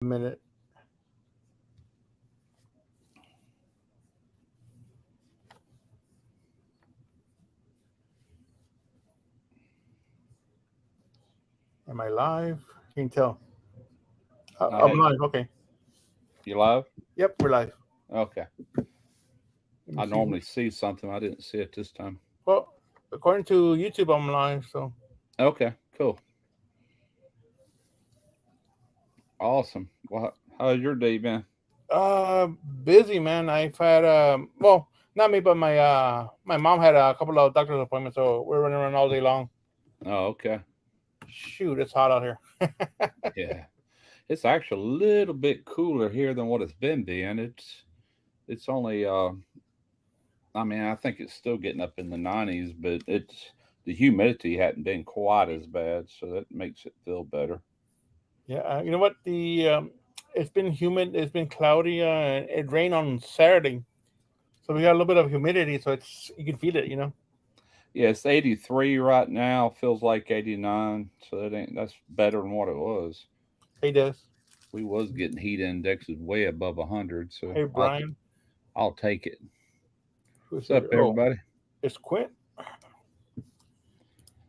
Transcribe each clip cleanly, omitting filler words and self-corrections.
minute. Am I live? Can you tell? I I'm had live. Okay. you live. Yep, we're live. Okay. Let me I see. normally see something. I didn't see it this time. Well, according to YouTube, I'm live. So, Okay. Cool. Awesome. Well, how's your day been? busy man. I've had well, not me, but my mom had a couple of doctor's appointments, so we're running around all day long. Oh, okay. Shoot, it's hot out here. Yeah. It's actually a little bit cooler here than what it's been being. It's only I mean, I think it's still getting up in the 90s, but it's the humidity hadn't been quite as bad, so that makes it feel better. Yeah, you know what? The it's been humid. It's been cloudy. And it rained on Saturday, so we got a little bit of humidity. So it's you can feel it. Yeah, it's 83 right now. Feels like 89, so that's better than what it was. Hey, Des. We was getting heat indexes way above 100, so Hey, I'll Brian. I'll take it. Who's What's up, here? Oh, everybody? it's Quint.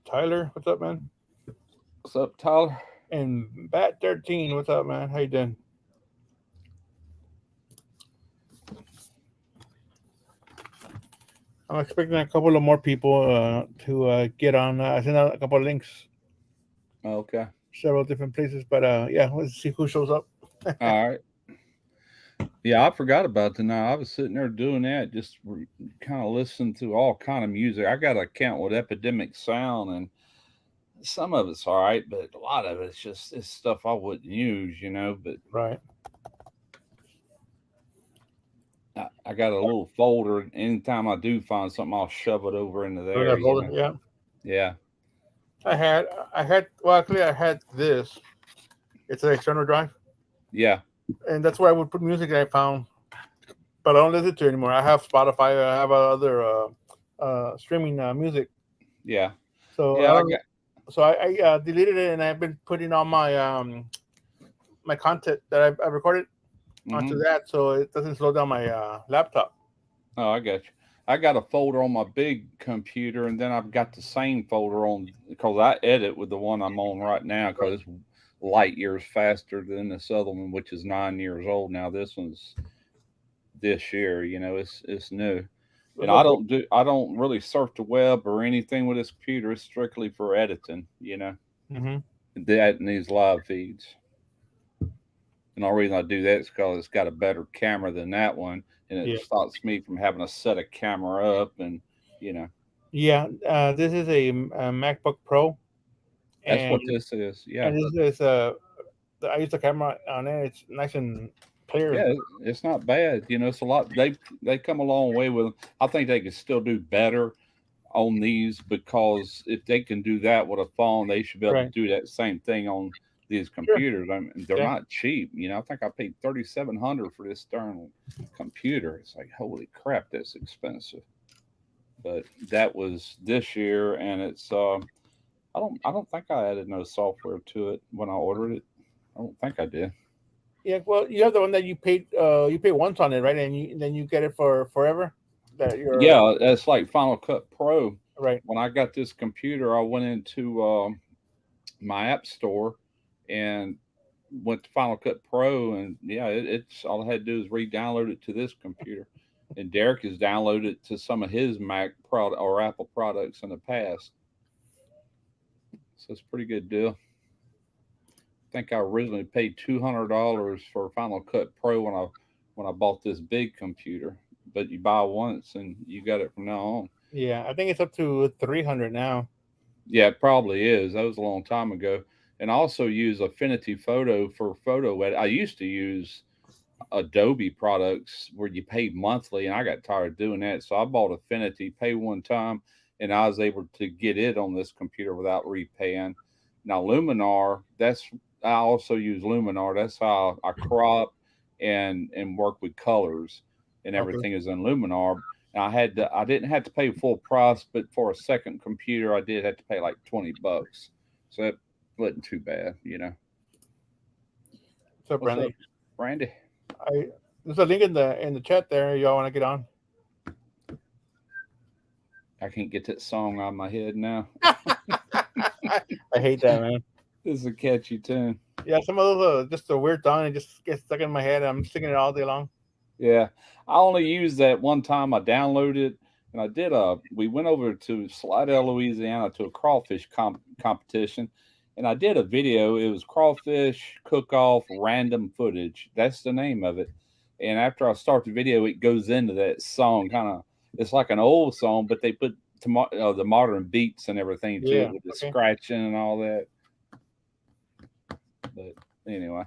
Tyler, what's up, man? What's up, Tyler? And Bat13, what's up, man? How you doing? I'm expecting a couple of more people to get on. I sent out a couple of links, Okay. several different places, but yeah, let's see who shows up. All right. Yeah, I forgot about tonight. I was sitting there doing that, just kind of listening to all kind of music. I got an account with Epidemic Sound, and some of it's all right, but a lot of it's just it's stuff I wouldn't use, But Right. I got a little folder. Anytime I do find something, I'll shove it over into So there. that folder, yeah. Yeah, Well, actually, I had this. It's an external drive, yeah, and that's where I would put music that I found, but I don't listen to it anymore. I have Spotify. I have other streaming music, yeah, so I yeah. I don't. got. So I deleted it, and I've been putting all my content that I recorded onto Hmm. that, so it doesn't slow down my laptop. Oh, I got you. I got a folder on my big computer, and then I've got the same folder on because I edit with the one I'm on right now Right. because it's light years faster than this other one, which is 9 years old now. This one's this year. It's new, and So cool. I don't really surf the web or anything with this computer. It's strictly for editing. Hmm. That and these live feeds. And the only reason I do that is because it's got a better camera than that one, and it Yeah, stops me from having to set a camera up and you know. yeah. This is a MacBook Pro, That's and what this is. Yeah. and this is I use the camera on it. It's nice and clear. Yeah, it's not bad. It's a lot. They come a long way with them. I think they could still do better on these because if they can do that with a phone, they should be able to Right. do that same thing on these Sure. computers. I mean, they're Yeah. not cheap. I think I paid 3,700 for this darn computer. It's like holy crap, that's expensive. But that was this year, and it's I don't think I added no software to it when I ordered it. I don't think I did. Yeah. Well, you have the one that you pay once on it, right? And then you get it for forever. That you're Yeah, that's like Final Cut Pro. right. When I got this computer, I went into my app store and went to Final Cut Pro, and yeah, it's all I had to do is re-download it to this computer. And Derek has downloaded it to some of his Mac product or Apple products in the past, so it's a pretty good deal. I think I originally paid $200 for Final Cut Pro when I bought this big computer, but you buy once and you got it from now on. Yeah, I think it's up to 300 now. Yeah, it probably is. That was a long time ago. And I also use Affinity Photo for photo edit. I used to use Adobe products where you pay monthly, and I got tired of doing that. So I bought Affinity, pay one time, and I was able to get it on this computer without repaying. Now Luminar, I also use Luminar. That's how I crop and work with colors, and Okay. everything is in Luminar. And I didn't have to pay full price, but for a second computer, I did have to pay like $20. So it wasn't too bad. What's up, What's Brandy? up, Brandy? There's a link in the chat there. Y'all want to get on? I can't get that song out of my head now. I hate that, man. This is a catchy tune. Yeah, some of those are just a weird song and just gets stuck in my head. I'm singing it all day long. Yeah, I only used that one time. I downloaded and I did we went over to Slidell, Louisiana to a crawfish competition, and I did a video. It was crawfish cook off random footage. That's the name of it. And after I start the video, it goes into that song. Kind of, it's like an old song, but they put the modern beats and everything to it with the scratching and all that. But anyway.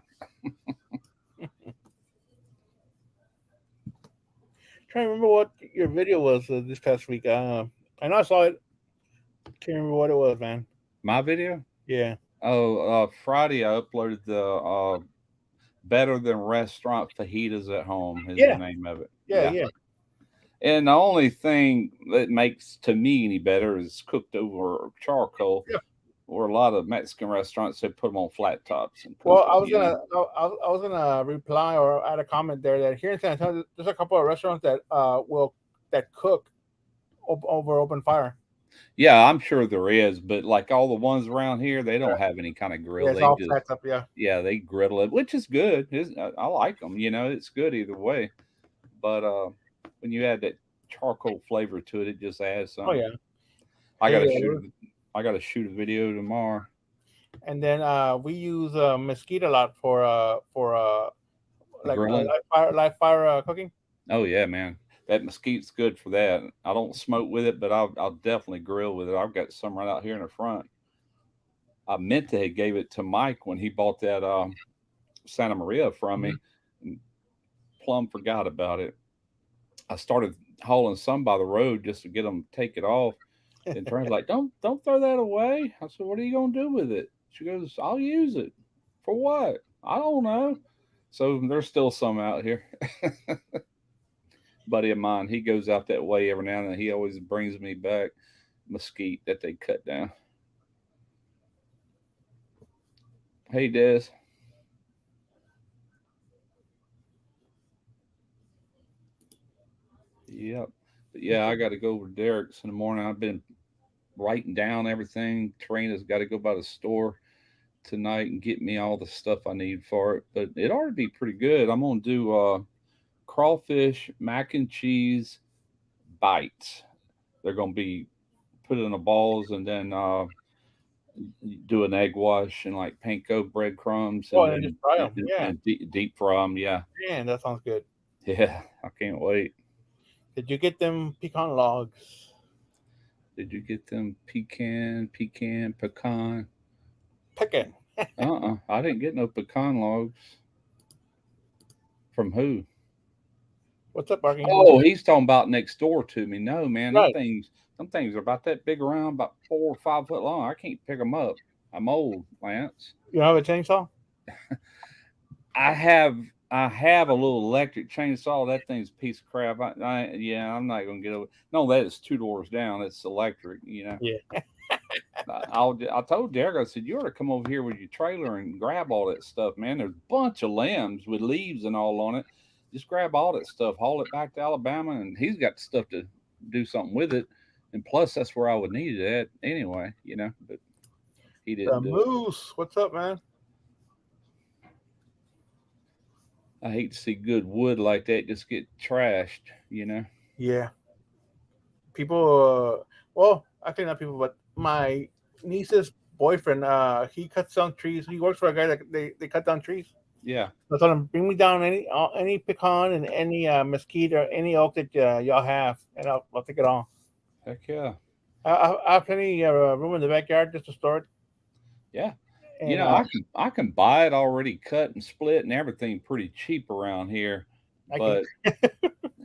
Trying to remember what your video was this past week. I know I saw it. Can't remember what it was, man. My video? Yeah. Oh, Friday I uploaded the Better Than Restaurant Fajitas at Home is the name of it. Yeah. And the only thing that makes to me any better is cooked over charcoal. Yeah. Or a lot of Mexican restaurants they put them on flat tops. And well, I was gonna reply or add a comment there that here in San Antonio, there's a couple of restaurants that cook over open fire. Yeah, I'm sure there is, but like all the ones around here, they don't have any kind of grill. Yeah, it's all flat up, yeah, they griddle it, which is good. I like them. You know, it's good either way. But when you add that charcoal flavor to it, it just adds something. Oh yeah. I gotta shoot a video tomorrow. And then we use mesquite a lot for like live fire cooking. Oh yeah, man. That mesquite's good for that. I don't smoke with it, but I'll definitely grill with it. I've got some right out here in the front. I meant to have gave it to Mike when he bought that Santa Maria from me. And plumb forgot about it. I started hauling some by the road just to get them to take it off. And Trey's like, don't throw that away. I said, what are you gonna do with it? She goes, I'll use it. For what? I don't know. So there's still some out here. Buddy of mine, he goes out that way every now and then. He always brings me back mesquite that they cut down. Hey, Des. Yep. But yeah, I got to go over to Derek's in the morning. I've been writing down everything. Tarina's got to go by the store tonight and get me all the stuff I need for it. But it ought to be pretty good. I'm going to do crawfish mac and cheese bites. They're going to be put in the balls and then do an egg wash and like panko breadcrumbs and just fry them. And deep fry them. Yeah. Man, that sounds good. Yeah, I can't wait. Did you get them pecan logs? Did you get them pecan? Pecan. I didn't get no pecan logs. From who? What's up, Barking? Oh, he's talking about next door to me. No, man, right. Some things are about that big around, about 4 or 5 foot long. I can't pick them up. I'm old, Lance. You don't have a chainsaw? I have a little electric chainsaw. That thing's a piece of crap. I'm not gonna get over. No, that is 2 doors down. It's electric. You know. Yeah. I told Derek, I said, you ought to come over here with your trailer and grab all that stuff, man. There's a bunch of limbs with leaves and all on it. Just grab all that stuff, haul it back to Alabama, and he's got stuff to do something with it. And plus, that's where I would need it at anyway, you know. But he didn't. Moose, what's up, man? I hate to see good wood like that just get trashed, you know. Yeah. People, well, I think not people, but my niece's boyfriend, he cuts down trees. He works for a guy that they cut down trees. Yeah. So I told him, bring me down any pecan and any mesquite or any oak that y'all have, and I'll take it all. Heck yeah. I have plenty room in the backyard just to store it. Yeah. And, you know, I can buy it already cut and split and everything pretty cheap around here. But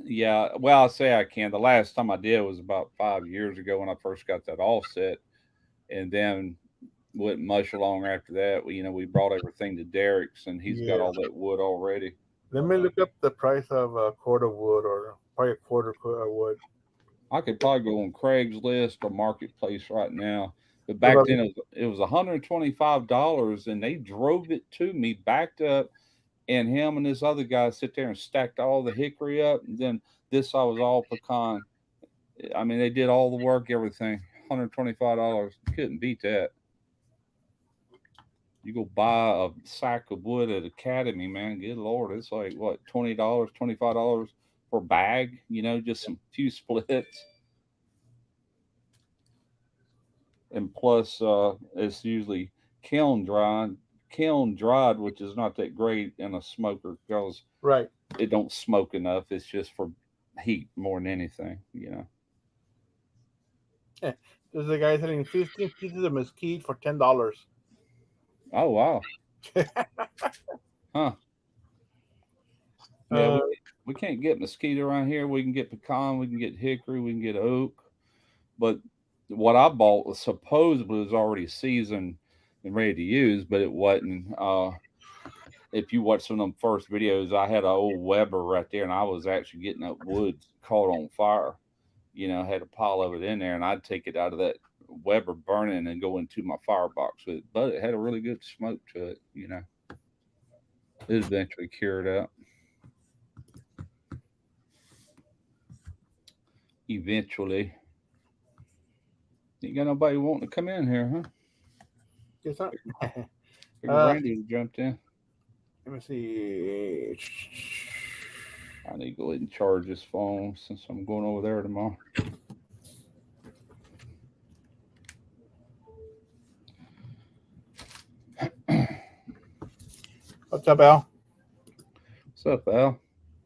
yeah, well, I'll say I can. The last time I did was about 5 years ago when I first got that offset, and then went much longer after that. We brought everything to Derek's, and he's got all that wood already. Let me look up the price of a cord of wood, or probably a quarter of wood. I could probably go on Craigslist or Marketplace right now. But back then it was $125, and they drove it to me backed up and him and this other guy sit there and stacked all the hickory up, and then this I was all pecan. I mean, they did all the work, everything. $125. Couldn't beat that. You go buy a sack of wood at Academy, man. Good Lord, it's like what, $20, $25 per bag. You know, just some few splits, and plus, it's usually kiln dried, which is not that great in a smoker because Right. it don't smoke enough. It's just for heat more than anything, you know. Yeah. There's a guy selling 15 pieces of mesquite for $10. Oh wow, huh? Yeah, Uh, we can't get mesquite around here. We can get pecan, we can get hickory, we can get oak, but what I bought was supposedly was already seasoned and ready to use, but it wasn't. If you watch some of them first videos, I had an old Weber right there, and I was actually getting that wood caught on fire. You know, had a pile of it in there, and I'd take it out of that Weber burning and go into my firebox with it. But it had a really good smoke to it. You know, it eventually cured out. Eventually, you got nobody wanting to come in here, huh? Guess not. Figure Randy jumped in. Let me see. I need to go ahead and charge this phone since I'm going over there tomorrow. What's up, Al? What's up, Al?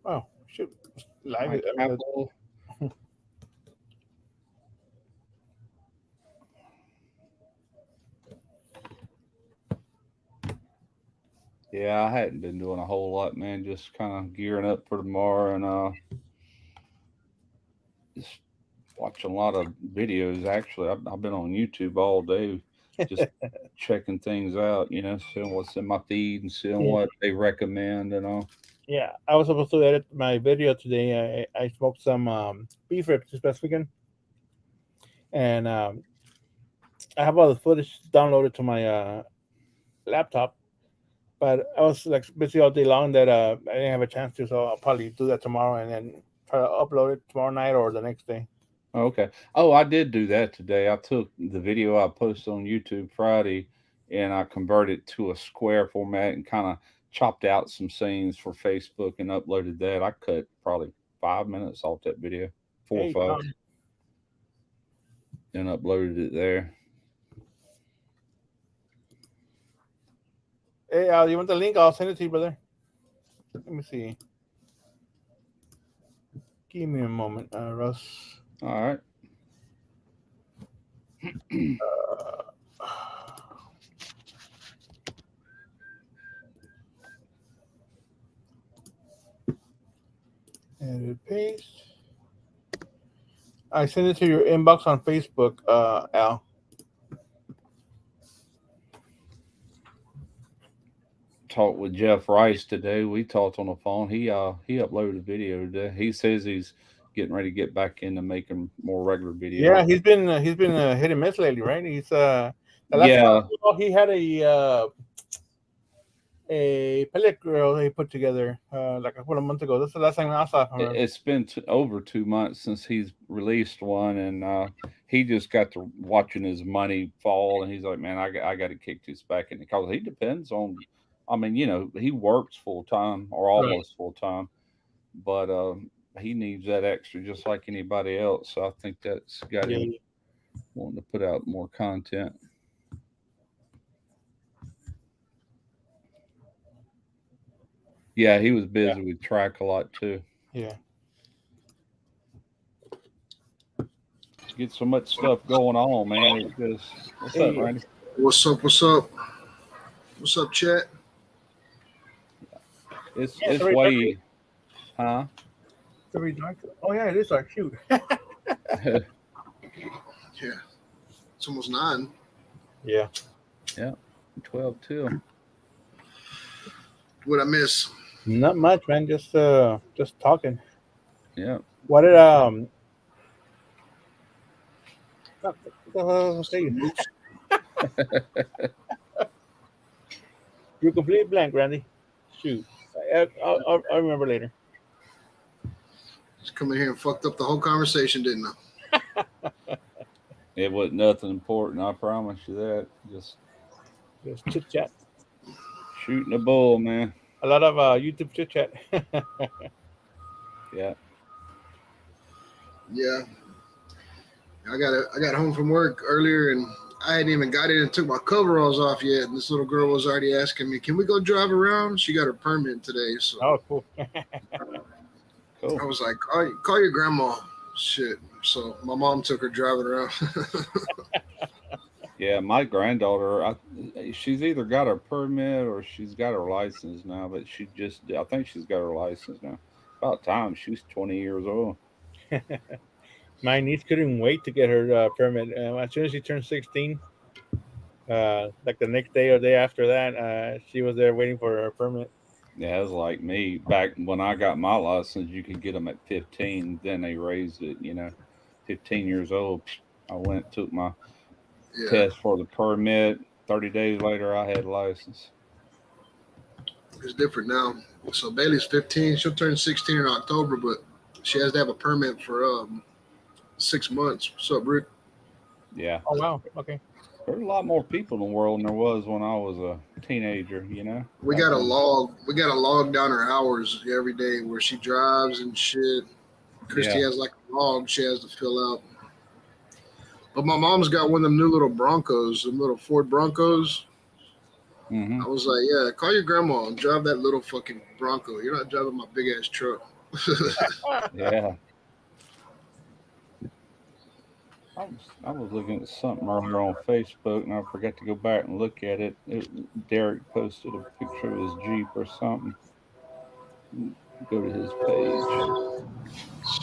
Oh, shoot. Live. Mike Apple. Yeah, I hadn't been doing a whole lot, man. Just kind of gearing up for tomorrow and just watching a lot of videos. Actually, I've been on YouTube all day, just checking things out. You know, seeing what's in my feed and seeing Yeah. what they recommend and all. Yeah, I was supposed to edit my video today. I smoked some beef ribs this past weekend, and I have all the footage downloaded to my laptop. But I was like busy all day long that I didn't have a chance to. So I'll probably do that tomorrow and then try to upload it tomorrow night or the next day. Okay. Oh, I did do that today. I took the video I posted on YouTube Friday and I converted it to a square format and kind of chopped out some scenes for Facebook and uploaded that. I cut probably 5 minutes off that video, four or Hey, five, Tom. and uploaded it there. Hey, you want the link? I'll send it to you, brother. Let me see. Give me a moment, Russ. All right. Edit paste. I sent it to your inbox on Facebook, Al. Talked with Jeff Rice today. We talked on the phone. He uploaded a video today. He says he's getting ready to get back into making more regular videos. Yeah, he's been hit and miss lately, right? He's the last Yeah. time I saw, he had a pellet grill he put together like a couple of months ago. That's the last time I saw him. It's been over 2 months since he's released one, and he just got to watching his money fall, and he's like, "Man, I got to kick this back in," because he depends on. I mean, you know, he works full time or almost full time, but he needs that extra just like anybody else. So I think that's got him wanting to put out more content. Yeah, he was busy with track a lot too. Yeah. Get so much stuff going on, man. It just, what's up, Randy? What's up? What's up? What's up, chat? It's way, huh? Oh yeah, it is dark. Shoot. Yeah, it's almost 9. Yeah. 12 too. What I miss? Not much, man. Just talking. Yeah. What did what the hell was I saying? You're completely blank, Randy. Shoot. I'll remember later. Just come in here and fucked up the whole conversation, didn't I? It wasn't nothing important. I promise you that. Just Just chit chat. shooting a bull, man. A lot of YouTube chit chat. Yeah. Yeah. I got home from work earlier and I hadn't even got in and took my coveralls off yet. And this little girl was already asking me, "Can we go drive around?" She got her permit today, so Oh, cool. Cool. I was like, call your grandma." Shit. So my mom took her driving around. Yeah, my granddaughter, she's either got her permit or she's got her license now, but I think she's got her license now. About time. She's 20 years old. My niece couldn't wait to get her permit. As soon as she turned 16, like the next day or day after that, she was there waiting for her permit. Yeah, it was like me. Back when I got my license, you could get them at 15. Then they raised it, 15 years old. I went, took my Yeah. test for the permit. 30 days later, I had a license. It's different now. So Bailey's 15. She'll turn 16 in October, but she has to have a permit for 6 months. What's up, Rick? Yeah. Oh, wow. Okay. There's a lot more people in the world than there was when I was a teenager, We got a log down her hours every day where she drives and shit. Christy has like a log she has to fill out. But my mom's got one of them new little Broncos, them little Ford Broncos. Mm-hmm. I was like, yeah, call your grandma and drive that little fucking Bronco. You're not driving my big ass truck. Yeah. I was looking at something earlier on Facebook and I forgot to go back and look at it. Derek posted a picture of his Jeep or something. Go to his page.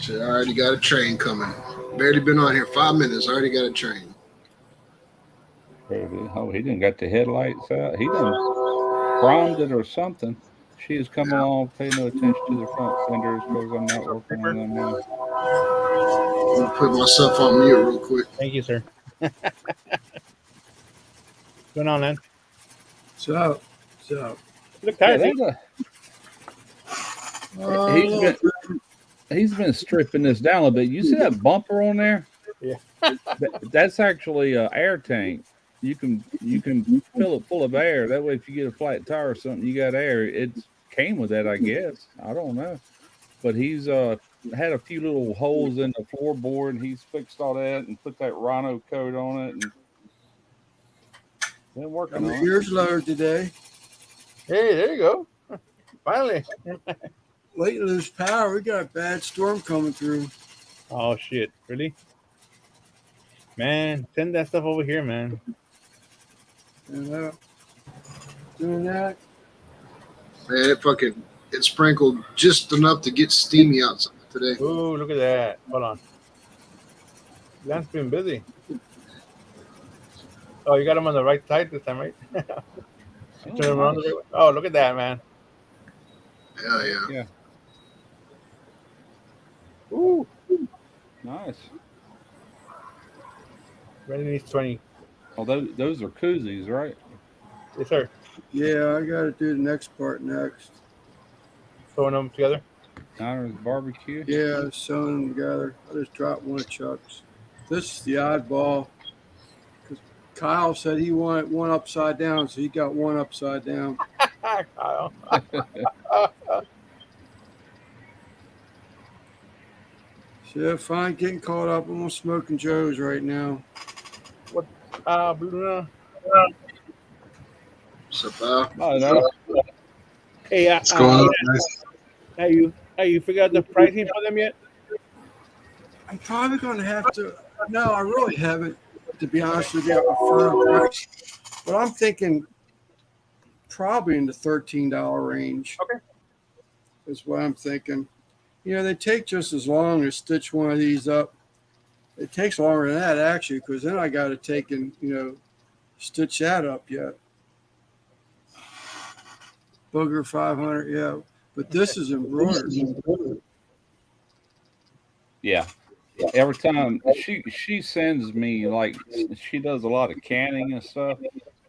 Shit, I already got a train coming. Barely been on here 5 minutes. I already got a train. Oh, he didn't got the headlights out. He done primed it or something. She has come along, pay no attention to the front fenders because I'm not working on them now. I'm gonna put myself on mute real quick. Thank you, sir. What's going on, man? So, You look tired. He's been stripping this down a little bit. You see that bumper on there? Yeah. That's actually an air tank. You can fill it full of air. That way, if you get a flat tire or something, you got air. It came with that, I guess. I don't know. But he's had a few little holes in the floorboard, and he's fixed all that and put that Rhino coat on it. And been working on it. yours lowered today. Hey, there you go. Finally. Waiting to lose power. We got a bad storm coming through. Oh, shit. Really? Man, send that stuff over here, man. And, doing that. Man, it sprinkled just enough to get steamy outside today. Ooh, look at that. Hold on. Lance been busy. Oh, you got him on the right side this time, right? Turn him around. Oh, look at that, man. Hell yeah. Yeah. Ooh. Nice. Randy needs 20. Oh, those are koozies, right? Yes, sir. Yeah, I got to do the next part next. Throwing them together. Niners barbecue. Yeah, sewing them together. I just dropped one of Chuck's. This is the oddball. Because Kyle said he wanted one upside down, so he got one upside down. Kyle. So fine, getting caught up on Smoking Joe's right now. Blue. What's up, Al? Oh, no. Hey, What's going on, guys? Have you figured out the pricing for them yet? I'm probably going to have to. No, I really haven't, to be honest with you. A firm price. But I'm thinking probably in the $13 range. Okay. Is what I'm thinking. They take just as long to stitch one of these up. It takes longer than that, actually, because then I got to take and, stitch that up yet. Booger 500, yeah. But this is embroidered. Yeah. Every time she sends me, like, she does a lot of canning and stuff,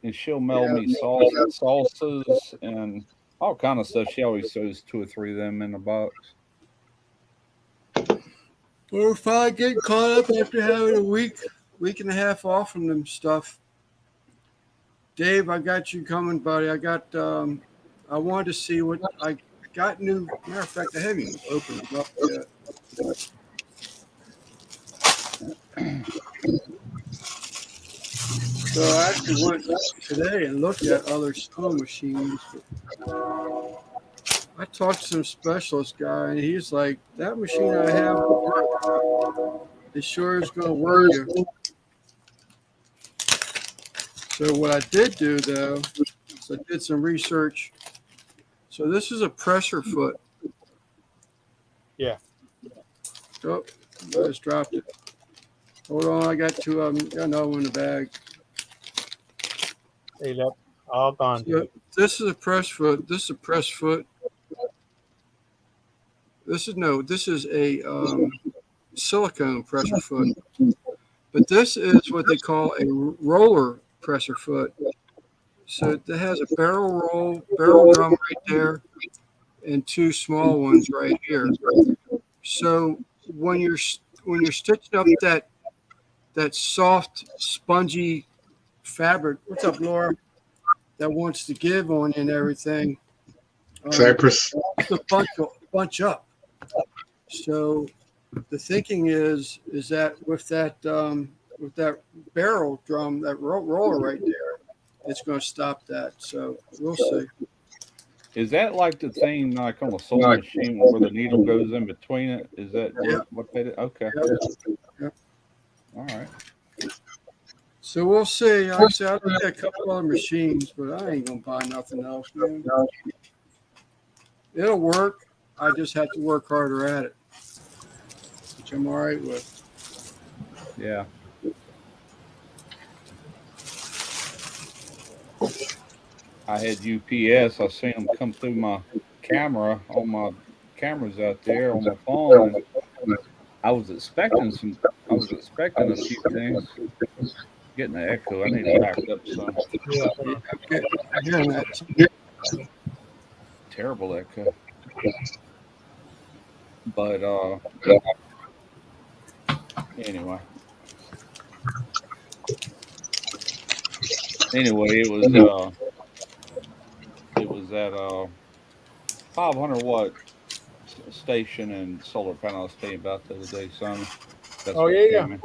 and she'll mail me salsas and all kind of stuff. She always throws 2 or 3 of them in the box. We're finally getting caught up after having a week and a half off from them stuff. Dave, I got you coming, buddy. I wanted to see what I got new. Matter of fact, I haven't even opened it up yet. So I actually went today and looked at other school machines. I talked to some specialist guy, and he's like, that machine I have will work. It sure is going to work you. So what I did do, though, is I did some research. So this is a pressure foot. Yeah. Oh, I just dropped it. Hold on, I got 2 of them. Got another one in the bag. Hey, look, all gone. So this is a press foot. This is a press foot. This is a silicone pressure foot. But this is what they call a roller pressure foot. So it has a barrel drum right there, and 2 small ones right here. So when you're stitching up that soft, spongy fabric, what's up, Laura? That wants to give on you and everything. Cypress. It's a bunch up. So the thinking is that with that barrel drum, that roller right there, it's going to stop that. So we'll see. Is that like the thing like on a sewing machine where the needle goes in between it? Is that what they did? Okay. Yep. All right. So we'll see. Like I said, I'll look at a couple other machines, but I ain't gonna buy nothing else, man. It'll work. I just have to work harder at it, which I'm all right with. Yeah. I had UPS. I seen them come through my camera on my cameras out there on my phone. And I was expecting a few things. Getting the echo. I need to back up some. Terrible echo. But anyway. It was at 500 watt station and solar panel I was telling you about the other day, son. That's Oh, yeah.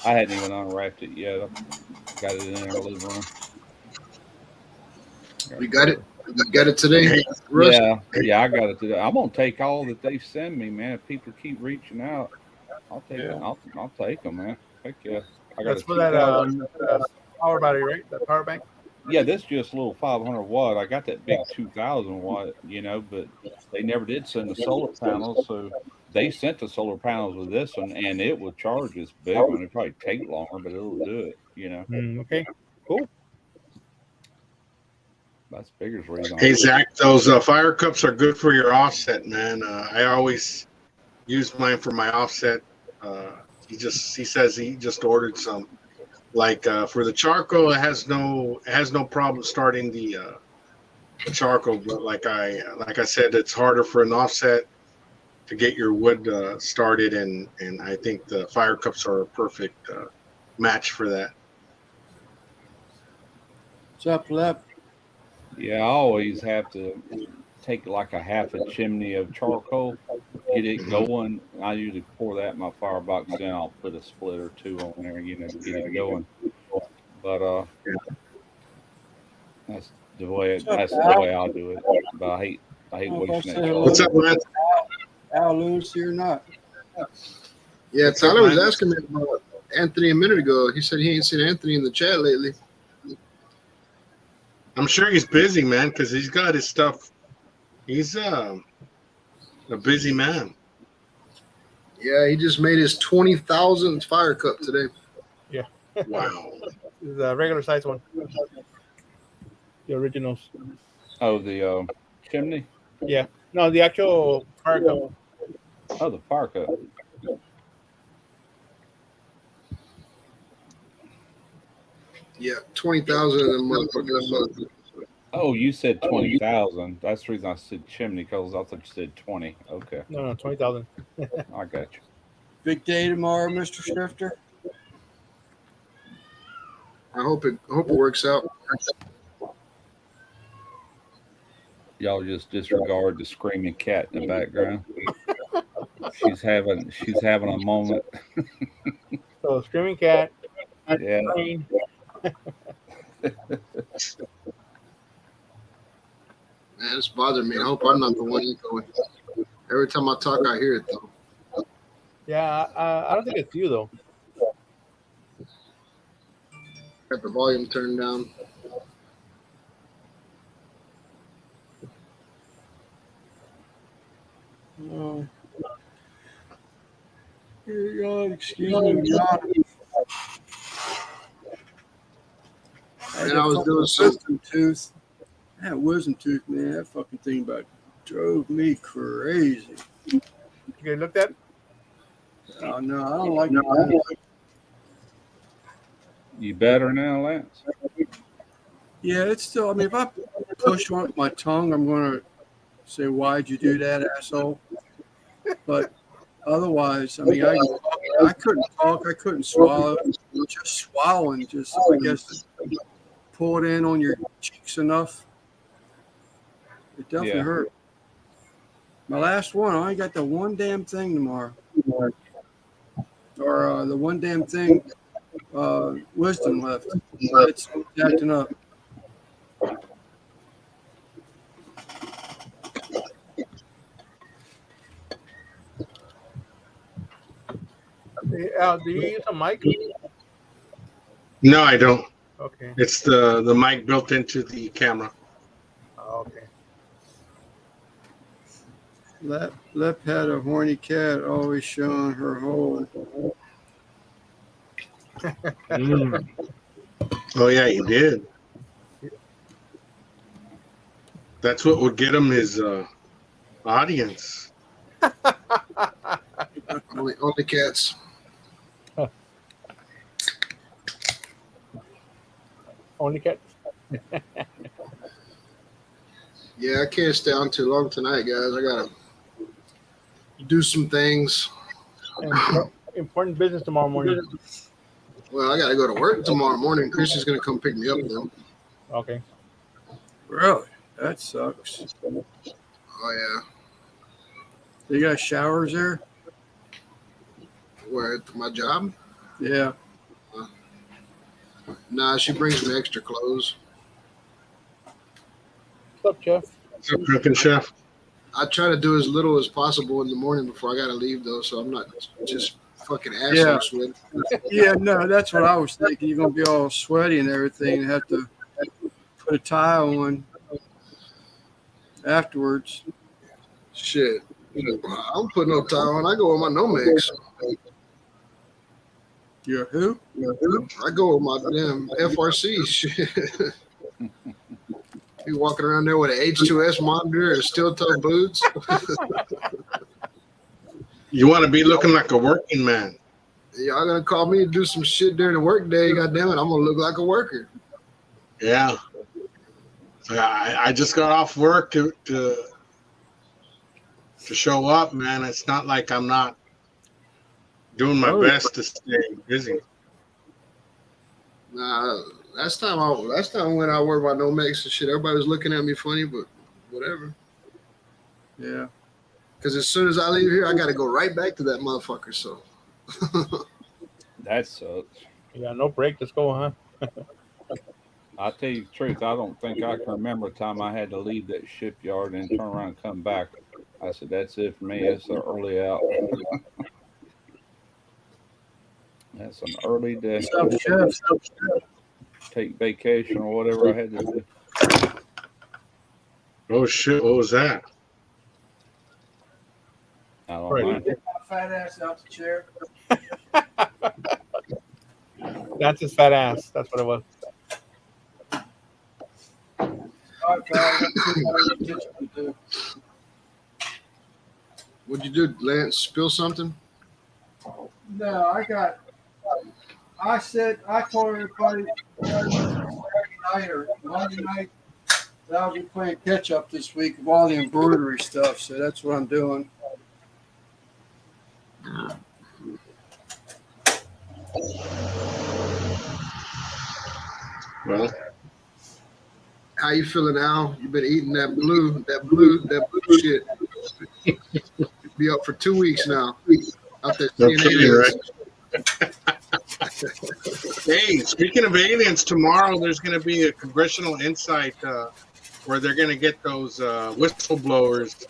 I hadn't even unwrapped it yet. I got it in our living room. We got it. You got it today, Russ? Yeah, I got it today. I'm gonna take all that they send me, man. If people keep reaching out, I'll take them. I'll take them, man. Heck yeah. I got That's for that power battery, right? That power bank. Yeah, this just a little 500 watt. I got that big 2,000 watt, but they never did send the solar panels, so they sent the solar panels with this one, and it will charge this big one. It'll probably take longer, but it'll do it. Okay, cool. That's Bigger's reason. Hey Zach, those fire cups are good for your offset, man. I always use mine for my offset. He says he just ordered some. Like for the charcoal, it has no problem starting the charcoal, but like I said, it's harder for an offset to get your wood started, and I think the fire cups are a perfect match for that. What's up, Lep? Yeah, I always have to take like a half a chimney of charcoal, get it going. I usually pour that in my firebox, then I'll put a split or 2 on there, to get it going. But that's the way I'll do it. But I hate wasting that charcoal. What's up, man? Al Lewis here or not? Yeah, Tyler was asking me about Anthony a minute ago. He said he ain't seen Anthony in the chat lately. I'm sure he's busy, man, because he's got his stuff. He's a busy man. Yeah, he just made his 20,000th fire cup today. Yeah. Wow. It's a regular size one. The originals. Oh, the chimney? Yeah. No, the actual fire cup. Oh, the fire cup. Yeah, 20,000 of them motherfuckers. Oh, you said 20,000. That's the reason I said chimney, because I thought you said 20. Okay, No, 20,000. I got you. Big day tomorrow, Mr. Shifter. I hope it works out. Y'all just disregard the screaming cat in the background. She's having a moment. So screaming cat. Yeah. Rain. Man, it's bothering me. I hope I'm not the one echoing. Every time I talk, I hear it though. Yeah, I don't think it's you though. Got the volume turned down. Oh. Excuse me, God. And I was doing some. wisdom tooth. That wisdom tooth, man. That fucking thing about drove me crazy. You guys looked at? Oh no, I don't like it. You better now, Lance? Yeah, it's still. I mean, if I push one with my tongue, I'm gonna say, "Why'd you do that, asshole?" But otherwise, I mean, I couldn't talk. I couldn't swallow. Just swallowing, just I guess, pull it in on your cheeks enough. It definitely Yeah. hurt. My last one, I only got the one damn thing tomorrow, or the one damn thing wisdom left. It's acting up. Do you use a mic? No, I don't. Okay. It's the mic built into the camera. Oh, okay. Lep had a horny cat always showing her hole. Mm. Oh yeah, he did. That's what would get him his audience. Only cats. Only cat. Yeah, I can't stay on too long tonight, guys. I gotta do some things. Important business tomorrow morning. Well, I gotta go to work tomorrow morning. Christian's gonna come pick me up though. Okay. Really? That sucks. Oh yeah. They got showers there? Where at my job? Yeah. Nah, she brings me extra clothes. What's up, Jeff? What's up, Drunken Chef? I try to do as little as possible in the morning before I gotta leave though, so I'm not just fucking asshole Yeah. sweat. Yeah, no, that's what I was thinking. You're gonna be all sweaty and everything and have to put a tie on afterwards. Shit. I don't put no tie on. I go with my Nomex. You're who? I go with my damn FRC shit. Be walking around there with an H2S monitor and steel toe boots. You want to be looking like a working man. Y'all gonna call me to do some shit during the work day, goddamn it, I'm gonna look like a worker. Yeah. I just got off work to show up, man. It's not like I'm not doing my best to stay busy. Nah, last time when I wore my Nomex and shit, everybody was looking at me funny, but whatever. Yeah. Because as soon as I leave here, I gotta go right back to that motherfucker. So That sucks. Yeah, no break. Let's go, huh? I'll tell you the truth. I don't think I can remember a time I had to leave that shipyard and turn around and come back. I said, that's it for me. It's an early out. That's an early day. What's up, Chef? Take vacation or whatever I had to do. Oh shit! What was that? I don't Right. mind. Get my fat ass out the chair. That's his fat ass. That's what it was. All right, pal. what'd you do, Lance? Spill something? No, I told everybody Saturday night or Monday night But I'll be playing catch up this week of all the embroidery stuff, so that's what I'm doing. Well, How you feeling, Al? You been eating that blue shit. Be up for 2 weeks now. Out there no seeing kidding, aliens. right? Hey, speaking of aliens, tomorrow there's going to be a congressional insight where they're going to get those whistleblowers.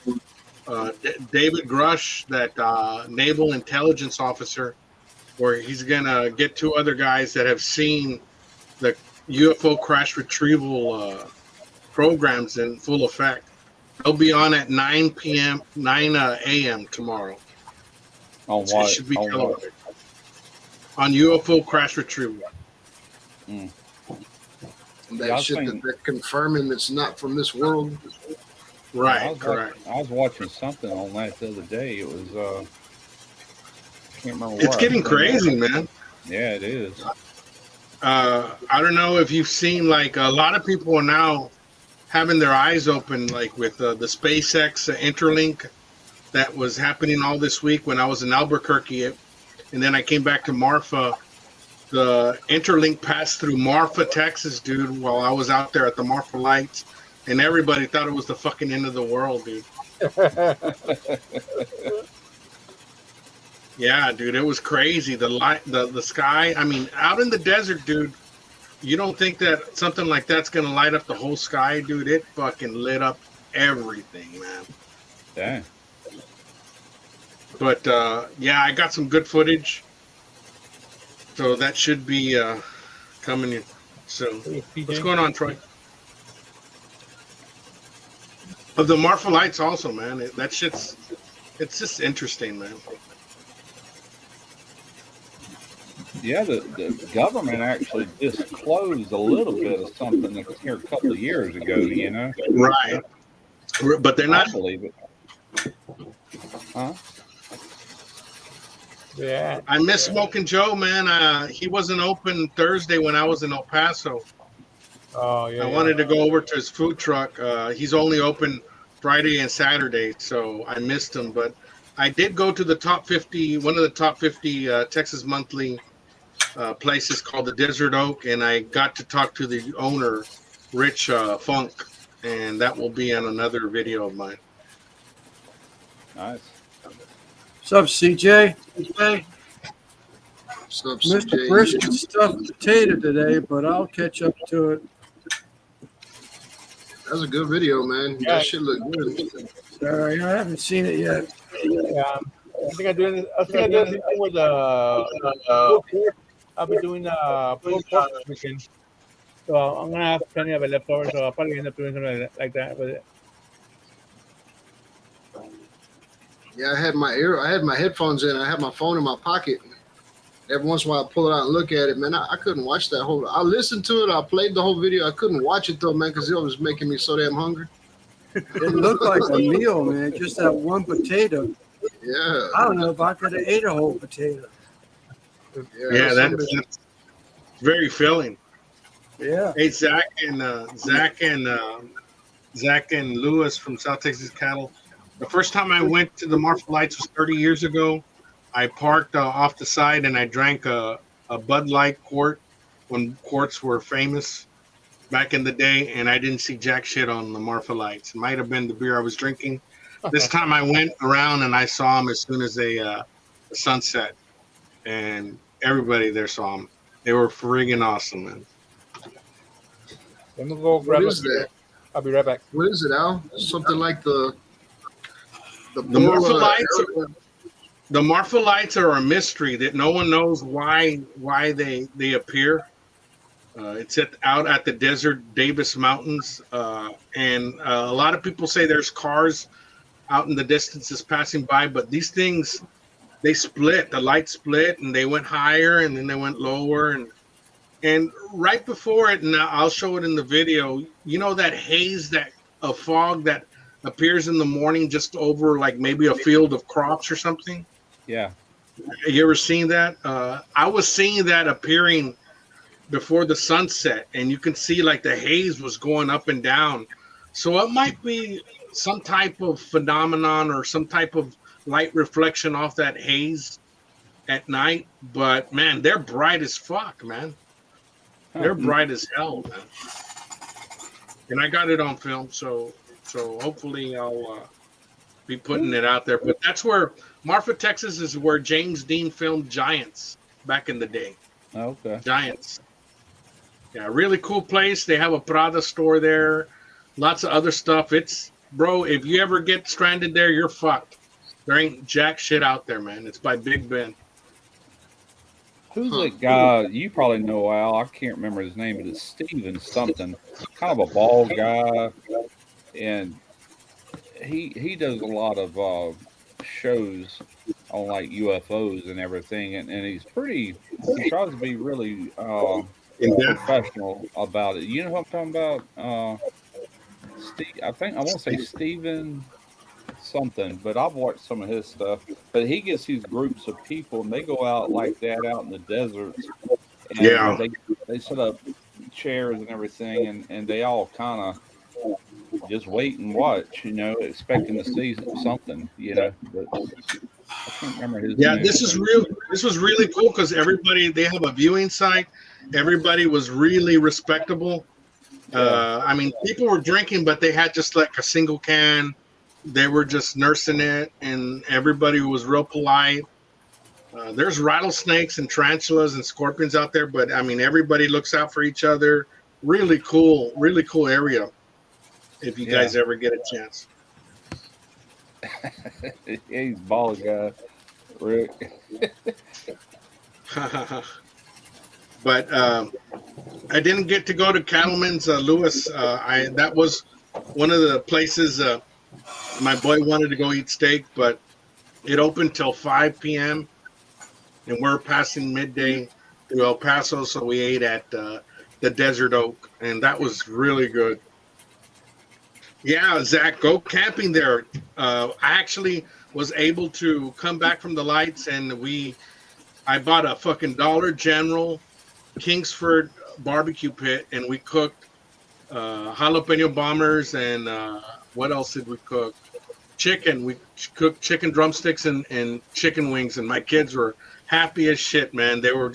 David Grush, that naval intelligence officer, where he's going to get 2 other guys that have seen the UFO crash retrieval programs in full effect. They'll be on at 9 a.m. tomorrow. On It what? should be On what? televised. On UFO crash retrieval. Mm. That Yeah, I was shit thinking- that they're confirming it's not from this world. Right, I was correct. I was watching something on that the other day. It was can't remember. It's where I getting was thinking. crazy, man. Yeah, it is. I don't know if you've seen, like, a lot of people are now having their eyes open, like with the SpaceX Interlink that was happening all this week when I was in Albuquerque, and then I came back to Marfa. The Interlink passed through Marfa, Texas, dude, while I was out there at the Marfa Lights, and everybody thought it was the fucking end of the world, dude. Yeah, dude, it was crazy. The light, the sky. I mean, out in the desert, dude, you don't think that something like that's gonna light up the whole sky, dude? It fucking lit up everything, man. Dang. But yeah, I got some good footage, so that should be coming in soon. What's going on, Troy? Of the Marfa Lights, also, man. That shit's, it's just interesting, man. Yeah, the government actually disclosed a little bit of something here a couple of years ago, you know? Right. But they're not. I believe it. Huh? Yeah. I miss Smoking Joe, man. He wasn't open Thursday when I was in El Paso. Oh yeah. I wanted to go over to his food truck. He's only open Friday and Saturday, so I missed him. But I did go to the top 50, one of the top 50 Texas Monthly places called the Desert Oak, and I got to talk to the owner, Rich Funk, and that will be on another video of mine. Nice. What's up, CJ? CJ? What's up, Mr. CJ? Brisket stuffed potato today, but I'll catch up to it. That's a good video, man. Yeah. That shit look good. Sorry, I haven't seen it yet. Yeah. I think I'm doing this with I'll be doing pulled pork this weekend. So I'm gonna have plenty of it left over, so I'll probably end up doing something like that with it. Yeah, I had my headphones in. I had my phone in my pocket. Every once in a while, I pull it out and look at it. Man, I couldn't watch that whole. I listened to it. I played the whole video. I couldn't watch it though, man, because it was making me so damn hungry. It looked like a meal, man. Just that one potato. Yeah. I don't know if I could have ate a whole potato. Yeah, that's very filling. Yeah. Hey, Zach and Lewis from South Texas Cattle. The first time I went to the Marfa Lights was 30 years ago. I parked off the side and I drank a Bud Light quart when quarts were famous back in the day, and I didn't see jack shit on the Marfa Lights. It might have been the beer I was drinking. This time I went around and I saw them as soon as the sunset, and everybody there saw them. They were friggin' awesome, man. I'm gonna go grab What is that? I'll be right back. What is it, Al? Something like the Marfa Lights. The Marfa Lights are a mystery that no one knows why they appear. It's out at the Desert Davis Mountains, and a lot of people say there's cars out in the distances passing by, but these things, they split. The light split, and they went higher, and then they went lower, and right before it, and I'll show it in the video. You know that haze, a fog that appears in the morning just over like maybe a field of crops or something. Yeah. You ever seen that? I was seeing that appearing before the sunset, and you can see like the haze was going up and down So it might be some type of phenomenon or some type of light reflection off that haze at night. But man, they're bright as fuck, man. They're bright as hell, man. And I got it on film, so hopefully I'll be putting it out there. But that's where Marfa, Texas, is where James Dean filmed Giants back in the day. Okay. Giants. Yeah, really cool place. They have a Prada store there. Lots of other stuff. It's, bro, if you ever get stranded there, you're fucked. There ain't jack shit out there, man. It's by Big Ben. Who's that guy? You probably know Al. I can't remember his name, but it's Steven something. Kind of a bald guy, and he does a lot of shows on like UFOs and everything, and he tries to be really professional about it. You know what I'm talking about? I want to say Steven something, but I've watched some of his stuff. But he gets these groups of people, and they go out like that out in the deserts. And they set up chairs and everything, and they all kind of just wait and watch, expecting to see something, But I can't remember his name. This was really cool because they have a viewing site. Everybody was really respectable. I mean, people were drinking, but they had just like a single can. They were just nursing it, and everybody was real polite. There's rattlesnakes and tarantulas and scorpions out there, but I mean, everybody looks out for each other. Really cool area. If you guys ever get a chance. He's bald guy, Rick. But I didn't get to go to Cattleman's Lewis. That was one of the places my boy wanted to go eat steak, but it opened till 5 p.m. and we're passing midday through El Paso, so we ate at the Desert Oak, and that was really good. Yeah, Zach, go camping there. I actually was able to come back from the lights, and I bought a fucking Dollar General Kingsford barbecue pit, and we cooked jalapeno bombers, and what else did we cook? Chicken. We cooked chicken drumsticks and chicken wings, and my kids were happy as shit, man. They were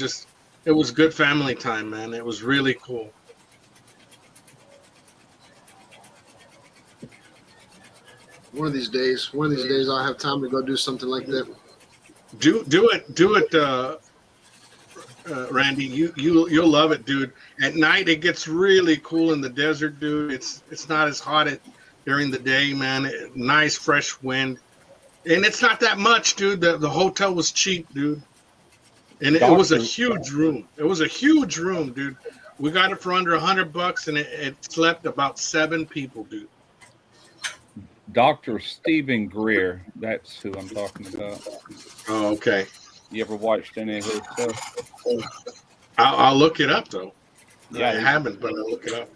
it was good family time, man. It was really cool. One of these days, I'll have time to go do something like that. Do it, Randy. You'll love it, dude. At night it gets really cool in the desert, dude. It's not as hot during the day, man. Nice fresh wind, and it's not that much, dude. The hotel was cheap, dude, and it was a huge room. It was a huge room, dude. We got it for under $100, and it slept about 7 people, dude. Dr. Stephen Greer, that's who I'm talking about. Oh, okay. You ever watched any of his stuff? I'll look it up, though. Yeah, I haven't, but I'll look it up.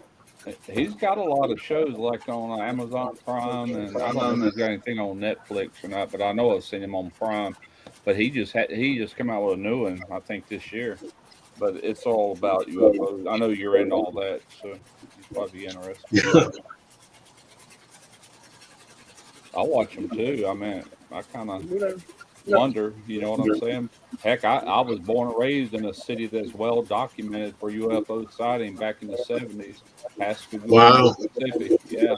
He's got a lot of shows like on Amazon Prime, and I don't know if he's got anything on Netflix or not, but I know I've seen him on Prime. But he just came out with a new one, I think, this year. But it's all about UFOs. I know you're into all that, so you'd probably be interested. Yeah. I'll watch them too. I mean, I kind of wonder, you know what I'm saying? Heck, I was born and raised in a city that's well documented for UFO sighting back in the 70s. Wow. Mississippi. Yeah.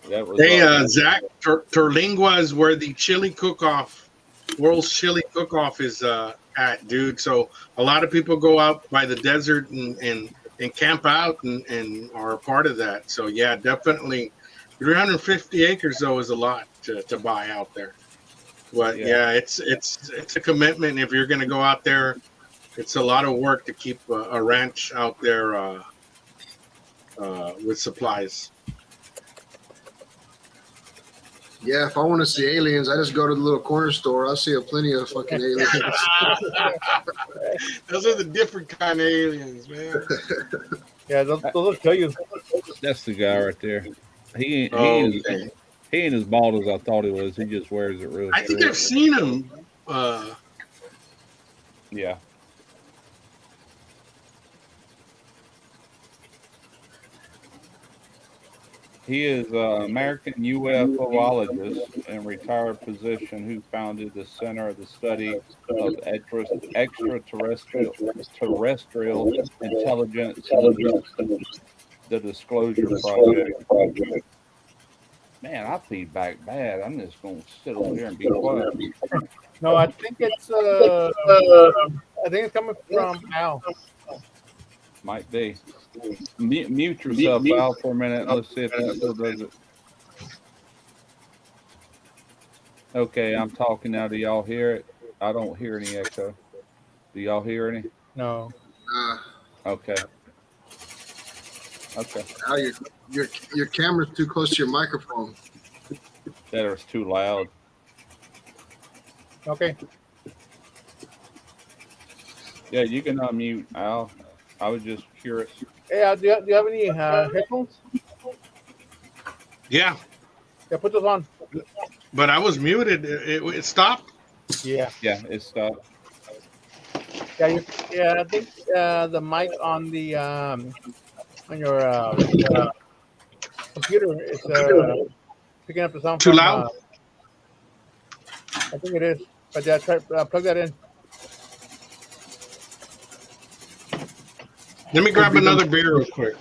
That was, Zach, Terlingua is where the chili cook-off, World's Chili Cook-Off is at, dude. So a lot of people go out by the desert and camp out and are a part of that. So, yeah, definitely. 350 acres though is a lot to buy out there, but yeah, it's a commitment. If you're going to go out there, it's a lot of work to keep a ranch out there with supplies. Yeah, if I want to see aliens, I just go to the little corner store. I'll see plenty of fucking aliens. Those are the different kind of aliens, man. Yeah, they'll kill you. That's the guy right there. He ain't as bald as I thought he was. He just wears it really. I think I've seen him. Yeah. He is an American UFOologist and retired physician who founded the Center of the Study of Extraterrestrial Intelligence Solutions, the Disclosure Project. Man, I feedback bad. I'm just going to sit over here and be quiet. No, I think it's coming from Al. Might be. Mute yourself, Al, for a minute. Let's see if it still does it. Okay, I'm talking now. Do y'all hear it? I don't hear any echo. Do y'all hear any? No. Okay. Okay. Al, your camera's too close to your microphone. That is too loud. Okay. Yeah, you can unmute, Al. I was just curious. Hey, Al, do you have any headphones? Yeah, Yeah, put those on. but I was muted. It stopped. Yeah. Yeah, it stopped. Yeah, I think the mic on the on your computer is picking up the sound. Too from, loud? I think it is. But yeah, try plug that in. Let me grab another beer real quick.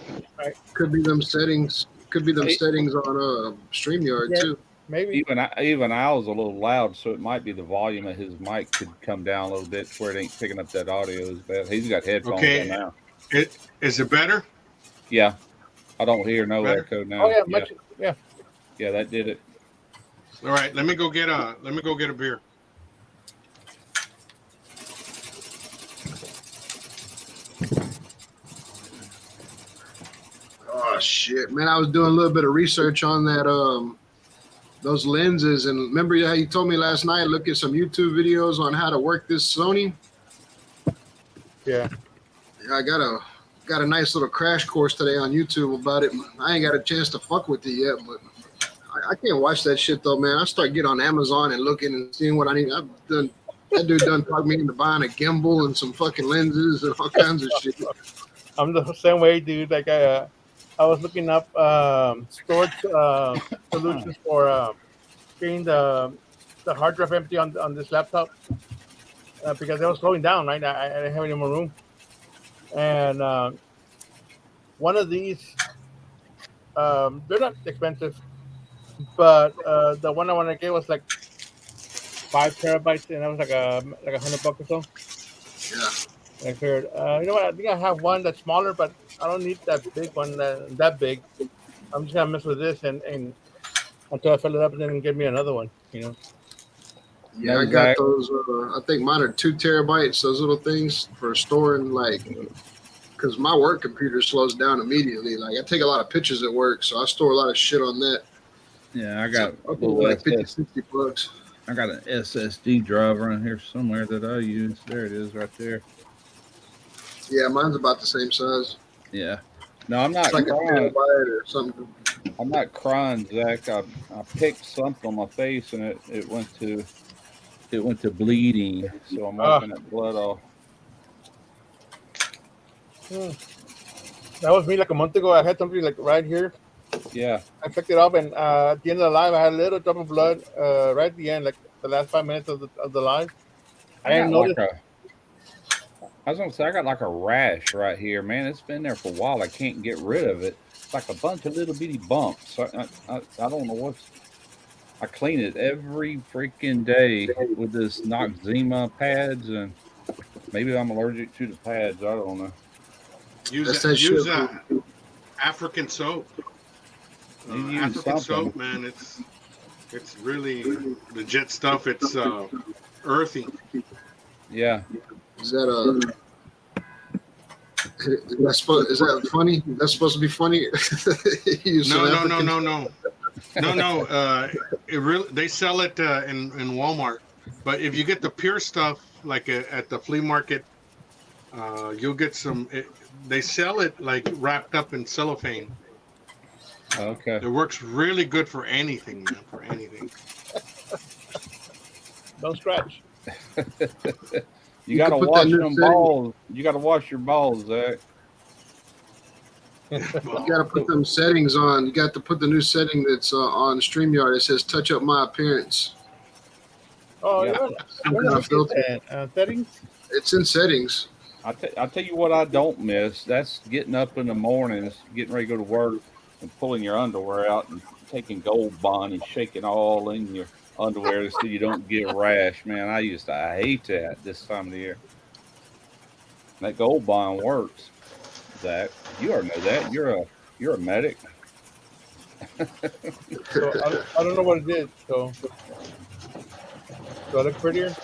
Could be them settings. Could be them settings on StreamYard Yeah. too. Maybe. Even Al's a little loud, so it might be the volume of his mic could come down a little bit to where it ain't picking up that audio as bad. He's got headphones Okay. on now. Is it better? Yeah. I don't hear no Better? echo now. Oh yeah, Yeah, that did it. All right, let me go get a beer. Oh shit, man! I was doing a little bit of research on that those lenses, and remember how you told me last night? Look at some YouTube videos on how to work this Sony. Yeah. Yeah, I got a nice little crash course today on YouTube about it. I ain't got a chance to fuck with it yet, but I can't watch that shit though, man. I start getting on Amazon and looking and seeing what I need. That dude done talked me into buying a gimbal and some fucking lenses and all kinds of shit. I'm the same way, dude. Like I was looking up storage solutions for getting the hard drive empty on this laptop because it was slowing down. Right, I didn't have any more room, and one of these they're not expensive, but the one I want to get was like 5 terabytes, and that was like $100 or so. Yeah. I figured, you know what? I think I have one that's smaller, but I don't need that big one that big. I'm just gonna mess with this and until I fill it up, and then give me another one. You know. Yeah, I got those. I think mine are 2 terabytes. Those little things for storing, like, because my work computer slows down immediately. Like, I take a lot of pictures at work, so I store a lot of shit on that. Yeah, I got So, like $50-$60. I got an SSD drive around here somewhere that I use. There it is, right there. Yeah, mine's about the same size. Yeah. No, I'm not It's like a crying. terabyte or something. I'm not crying, Zach. I picked something on my face and it went to bleeding. So I'm wiping that blood off. That was me like a month ago. I had something like right here. Yeah. I picked it up, and at the end of the live, I had a little drop of blood right at the end, like the last 5 minutes of the live. I didn't notice. I was gonna say I got like a rash right here, man. It's been there for a while. I can't get rid of it. It's like a bunch of little bitty bumps. I don't know what's. I clean it every freaking day with this Noxzema pads, and maybe I'm allergic to the pads. I don't know. Use African soap. African soap, man. It's really legit stuff. It's earthy. Is Yeah. that is that funny? That's supposed to be funny. No. It really, they sell it in Walmart, but if you get the pure stuff, like at the flea market, you'll get some. They sell it like wrapped up in cellophane. Okay. It works really good for anything, man. For anything. Don't scratch. You gotta wash them balls. You gotta wash your balls, Zach. You got to put them settings on. You got to put the new setting that's on StreamYard. It says "touch up my appearance." Oh, Yeah. yeah. Some Where kind the of heck is filter. that? Settings? It's in settings. I'll tell you what I don't miss. That's getting up in the mornings, getting ready to go to work, and pulling your underwear out and taking Gold Bond and shaking all in your underwear so you don't get a rash. Man, I hate that this time of the year. That Gold Bond works. Zach, you already know that. You're a medic. So I don't know what it is. So do I look prettier?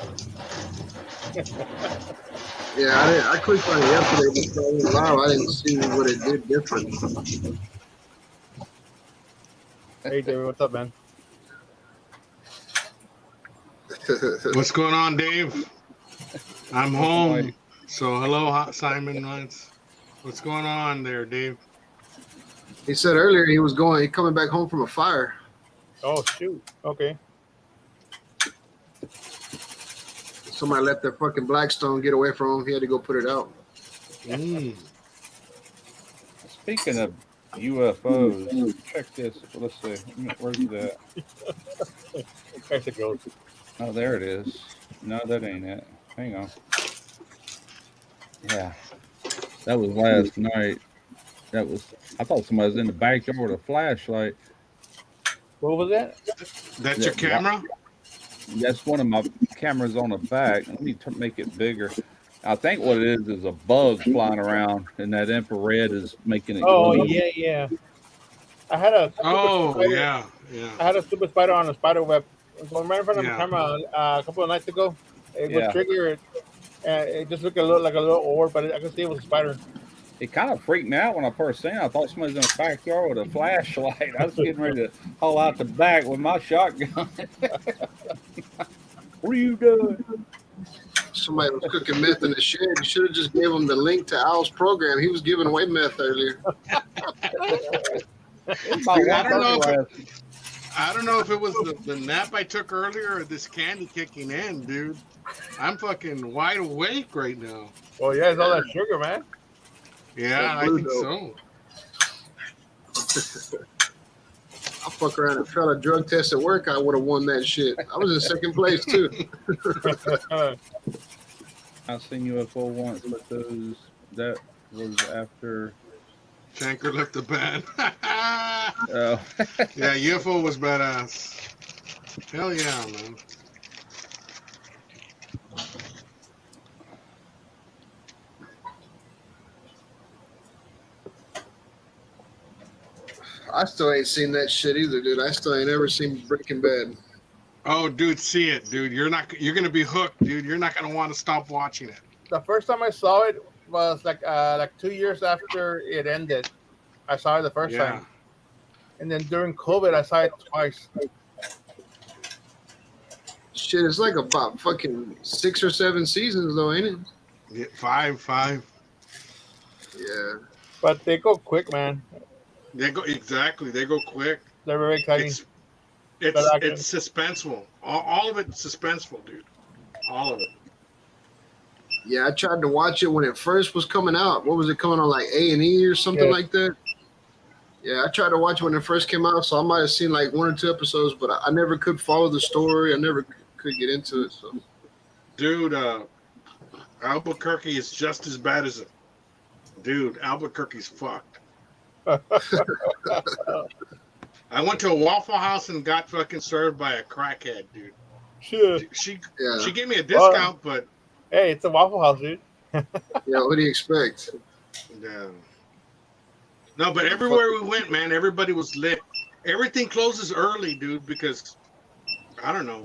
Yeah, I clicked on it yesterday before I went live. I didn't see what it did different. Hey, David, what's up, man? What's going on, Dave? I'm home. So hello, Simon Lance. What's going on there, Dave? He said earlier he coming back home from a fire. Oh, shoot. Okay. Somebody let their fucking Blackstone get away from him. He had to go put it out. Speaking of UFOs, check this. Let's see. Where's that? There's it goes. Oh, there it is. No, that ain't it. Hang on. Yeah, that was last night. I thought somebody was in the backyard with a flashlight. What was that? That's your camera? That's one of my cameras on the back. Let me make it bigger. I think what it is a bug flying around, and that infrared is making it. Oh, glow. yeah. I had a Yeah. I had a super spider on a spider web. Right in front of Yeah. my camera a couple of nights ago. It Yeah. would trigger it. It just looked like a little orb, but I could see it was a spider. It kind of freaked me out when I first seen it. I thought somebody was in the backyard with a flashlight. I was getting ready to haul out the back with my shotgun. What are you doing? Somebody was cooking meth in the shed. You should have just gave him the link to Al's program. He was giving away meth earlier. I don't know if it was the nap I took earlier or this candy kicking in, dude. I'm fucking wide awake right now. Oh, yeah, it's all that sugar, man. Yeah, I think so. I fuck around and failed a drug test at work. I would have won that shit. I was in second place too. I've seen UFO once, but that was after. Shanker left the band. Oh. Yeah, UFO was badass. Hell yeah, man. I still ain't seen that shit either, dude. I still ain't ever seen Breaking Bad. Oh, dude, see it, dude. You're gonna be hooked, dude. You're not gonna want to stop watching it. The first time I saw it was like 2 years after it ended. I saw it the first time, and then during COVID, I saw it twice. Shit, it's like about fucking 6 or 7 seasons though, ain't it? Yeah, five. Yeah. But they go quick, man. They go quick. They're very exciting. It's suspenseful. All of it's suspenseful, dude. All of it. Yeah, I tried to watch it when it first was coming out. What was it coming on, like A&E or something like that? Yeah, I tried to watch it when it first came out, so I might have seen like 1 or 2 episodes, but I never could follow the story. I never could get into it. So, dude, Albuquerque is just as bad as it. Dude, Albuquerque's fucked. I went to a Waffle House and got fucking served by a crackhead, dude. Sure. She gave me a discount, but hey, it's a Waffle House, dude. yeah, what do you expect? Yeah. No, but everywhere we went, man, everybody was lit. Everything closes early, dude, because I don't know.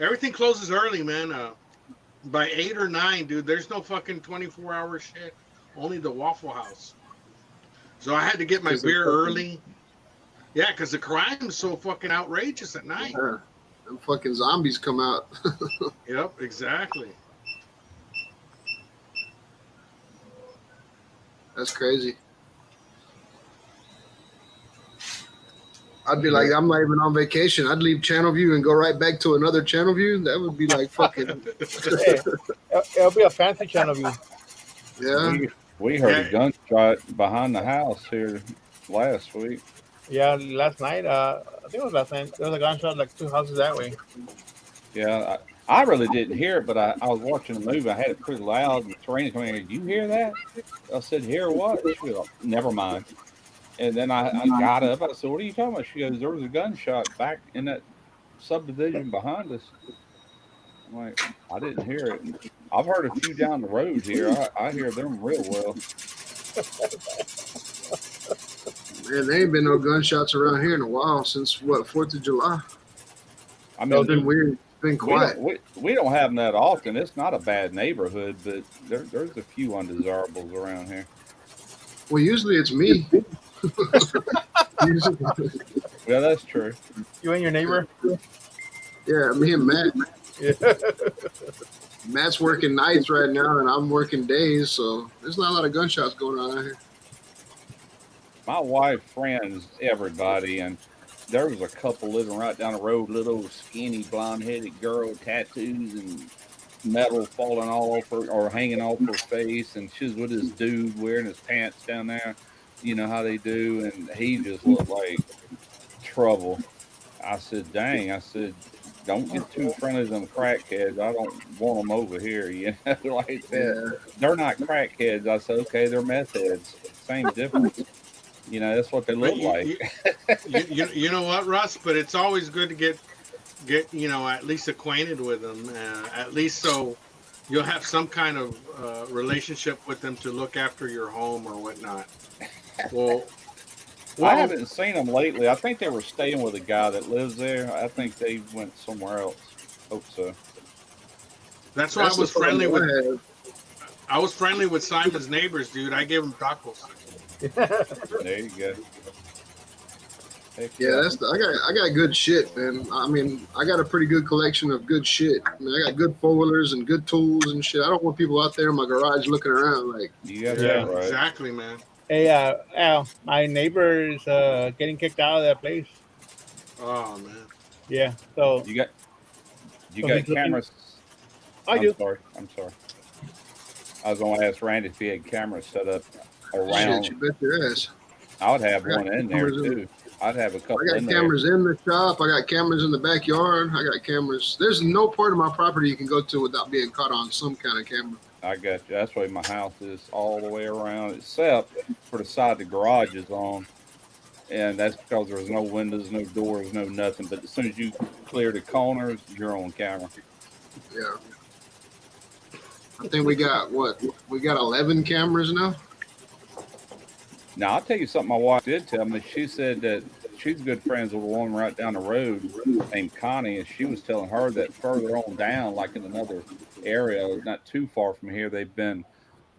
Everything closes early, man. By 8 or 9, dude. There's no fucking 24-hour shit. Only the Waffle House. So I had to get my beer early. Yeah, because the crime is so fucking outrageous at night. Yeah, them fucking zombies come out. Yep, exactly. That's crazy. I'd be like, I'm not even on vacation. I'd leave Channel View and go right back to another Channel View. That would be like fucking. Hey, it'll be a fancy channel view. Yeah. We heard a Yeah. gunshot behind the house here last week. Yeah, last night. I think it was last night. There was a gunshot like 2 houses that way. Yeah, I really didn't hear it, but I was watching the movie. I had it pretty loud, and Serena coming in. Did you hear that? I said, "Hear what?" She goes, "Never mind." And then I got up. I said, "What are you talking about?" She goes, "There was a gunshot back in that subdivision behind us." I'm like, I didn't hear it. And I've heard a few down the road here. I hear them real well. Man, there ain't been no gunshots around here in a while since what 4th of July. I It's mean, been weird. It's been we quiet. we don't have them that often. It's not a bad neighborhood, but there's a few undesirables around here. Well, usually it's me. Usually- Yeah, that's true. You and your neighbor. yeah, me and Matt. Yeah. Matt's working nights right now, and I'm working days, so there's not a lot of gunshots going on out here. My wife friends everybody, and there was a couple living right down the road, little skinny blonde-headed girl, tattoos and metal falling all over or hanging off her face, and she was with this dude wearing his pants down there. You know how they do, and he just looked like trouble. I said, "Dang!" I said, "Don't get too friendly with them crackheads. I don't want them over here." You know, like that. Yeah, They're not crackheads. I said, "Okay, they're meth heads. Same difference." You know, that's what they look But you, like. you know what, Russ? But it's always good to get at least acquainted with them. At least so you'll have some kind of relationship with them to look after your home or whatnot. Well, I haven't seen them lately. I think they were staying with a guy that lives there. I think they went somewhere else. Hope so. that's why that's I was the problem friendly with. I have. I was friendly with Simon's neighbors, dude. I gave him tacos. There you go. Heck Yeah, I got good shit, man. I mean, I got a pretty good collection of good shit. I mean, I got good four-wheelers and good tools and shit. I don't want people out there in my garage looking around like, you got Yeah. that right. Exactly, man. Hey, Al, my neighbor is getting kicked out of that place. Oh man. Yeah, so You got So he's looking- cameras. I do. I'm sorry. I was going to ask Randy if he had cameras set up around. shit, you bet your ass. I would have I got one in there cameras in- too. I'd have a couple I got in there. cameras in the shop. I got cameras in the backyard. I got cameras. There's no part of my property you can go to without being caught on some kind of camera. I got you. That's why my house is all the way around, except for the side the garage is on. And that's because there's no windows, no doors, no nothing. But as soon as you clear the corners, you're on camera. Yeah. I think we got 11 cameras now. Now, I'll tell you something my wife did tell me. She said that she's good friends with a woman right down the road named Connie, and she was telling her that further on down, like in another area, not too far from here, they've been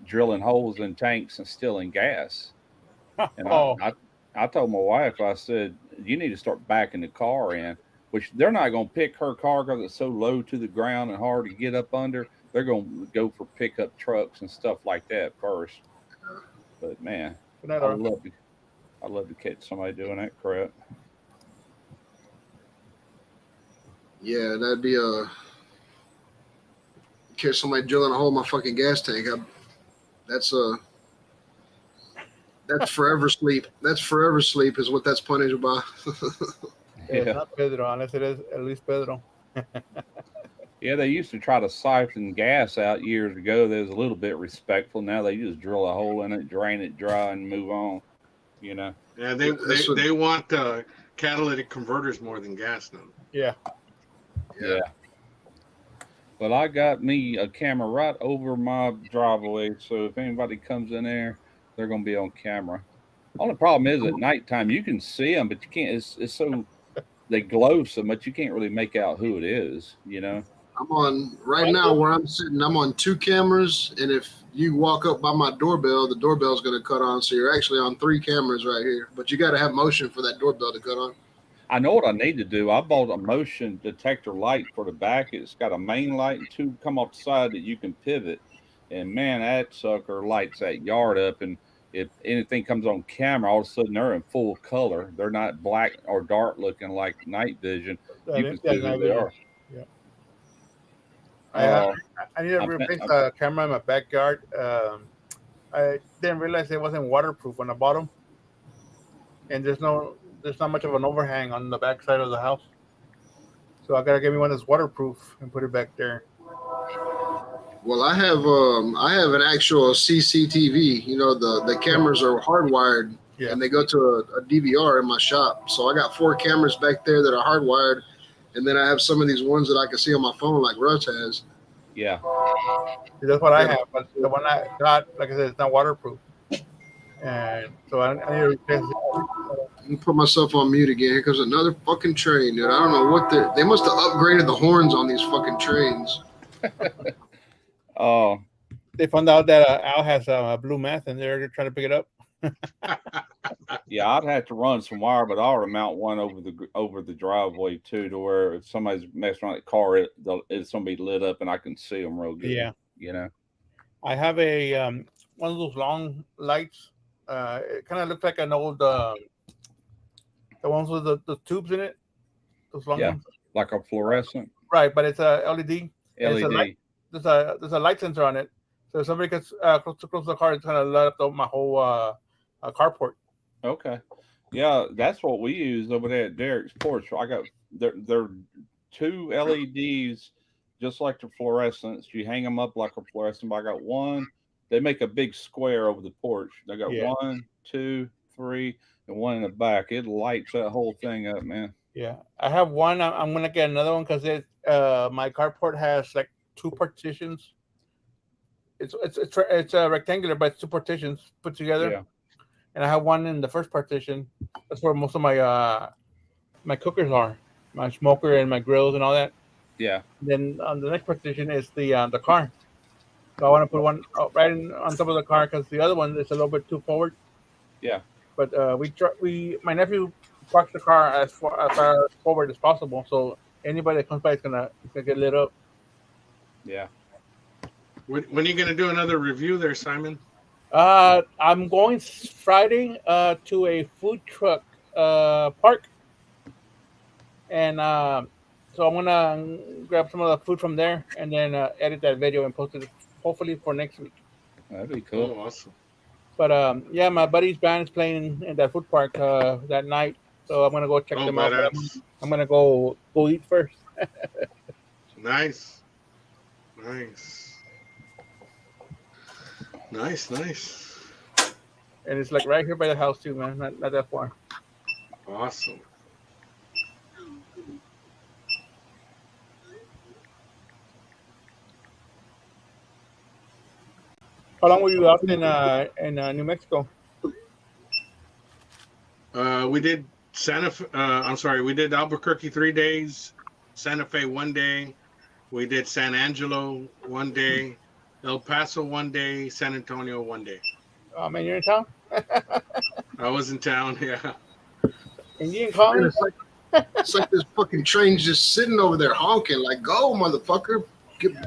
drilling holes in tanks and stealing gas. And Oh. I told my wife, I said, you need to start backing the car in, which they're not going to pick her car because it's so low to the ground and hard to get up under. They're going to go for pickup trucks and stuff like that first. But man, Good night, I'd Laura. love to catch somebody doing that crap. Yeah, that'd be catch somebody drilling a hole in my fucking gas tank. That's forever sleep. That's forever sleep is what that's punished by. Yeah, it's not Pedro, unless it is at least Pedro. Yeah, they used to try to siphon gas out years ago. They was a little bit respectful. Now they just drill a hole in it, drain it dry, and move on. You know. Yeah, That's what- they want catalytic converters more than gas now. Yeah. Yeah. But I got me a camera right over my driveway, so if anybody comes in there, they're going to be on camera. Only problem is at nighttime you can see them, but you can't. It's so they glow so much you can't really make out who it is. You know. I'm on right now where I'm sitting. I'm on 2 cameras, and if you walk up by my doorbell, the doorbell's going to cut on. So you're actually on 3 cameras right here. But you got to have motion for that doorbell to cut on. I know what I need to do. I bought a motion detector light for the back. It's got a main light and 2 come off the side that you can pivot. And man, that sucker lights that yard up. And if anything comes on camera, all of a sudden they're in full color. They're not black or dark looking like night vision. You can see who they are. Yeah. I Uh, need to I bet- replace the camera in my backyard. I didn't realize it wasn't waterproof on the bottom, and there's not much of an overhang on the back side of the house. So I gotta get me one that's waterproof and put it back there. Well, I have an actual CCTV. You know, the cameras are hardwired, Yeah. and they go to a DVR in my shop. So I got 4 cameras back there that are hardwired, and then I have some of these ones that I can see on my phone, like Russ has. Yeah. See, that's what I have, but the one I got, like I said, it's not waterproof, and so I need to replace it. Let me put myself on mute again. Here comes another fucking train, dude. I don't know what they must have upgraded the horns on these fucking trains. Oh, They found out that Al has blue meth, and they're trying to pick it up. yeah. I'd have to run some wire, but I ought to mount one over the driveway too, to where if somebody's messing around the car, it's gonna be lit up and I can see them real good. Yeah. You know. I have a one of those long lights. It kind of looks like an old the ones with the tubes in it. Those long Yeah. ones. Like a fluorescent Right, but it's a LED. And it's a LED. light. There's a light sensor on it, so if somebody gets close to the car, it's gonna light up my whole carport. Okay. Yeah, that's what we use over there at Derek's porch. I got they're 2 LEDs, just like the fluorescents. You hang them up like a fluorescent. But I got one. They make a big square over the porch. They got Yeah. 1, 2, 3, and one in the back. It lights that whole thing up, man. Yeah, I have one. I'm gonna get another one because my carport has like 2 partitions. It's a rectangular, but it's 2 partitions put together. Yeah. And I have one in the first partition. That's where most of my my cookers are, my smoker and my grills and all that. Yeah. Then on the next partition is the car. So I want to put one right on top of the car because the other one is a little bit too forward. Yeah. But my nephew parks the car as far forward as possible, so anybody that comes by is gonna get lit up. Yeah. When are you going to do another review there, Simon? I'm going Friday to a food truck park, and so I'm gonna grab some of the food from there and then edit that video and post it hopefully for next week. That'd be Oh, cool. awesome. But yeah, my buddy's band is playing in that food park that night, so I'm gonna go check Oh, them out. But badass. I'm gonna go eat first. Nice. And it's like right here by the house too, man. Not that far. Awesome. How long were you out in New Mexico? We did we did Albuquerque 3 days, Santa Fe 1 day. We did San Angelo 1 day, El Paso 1 day, San Antonio 1 day. Oh man, you're in town. I was in town, yeah. And you didn't call me? It's like this fucking train's just sitting over there honking, like, go, motherfucker.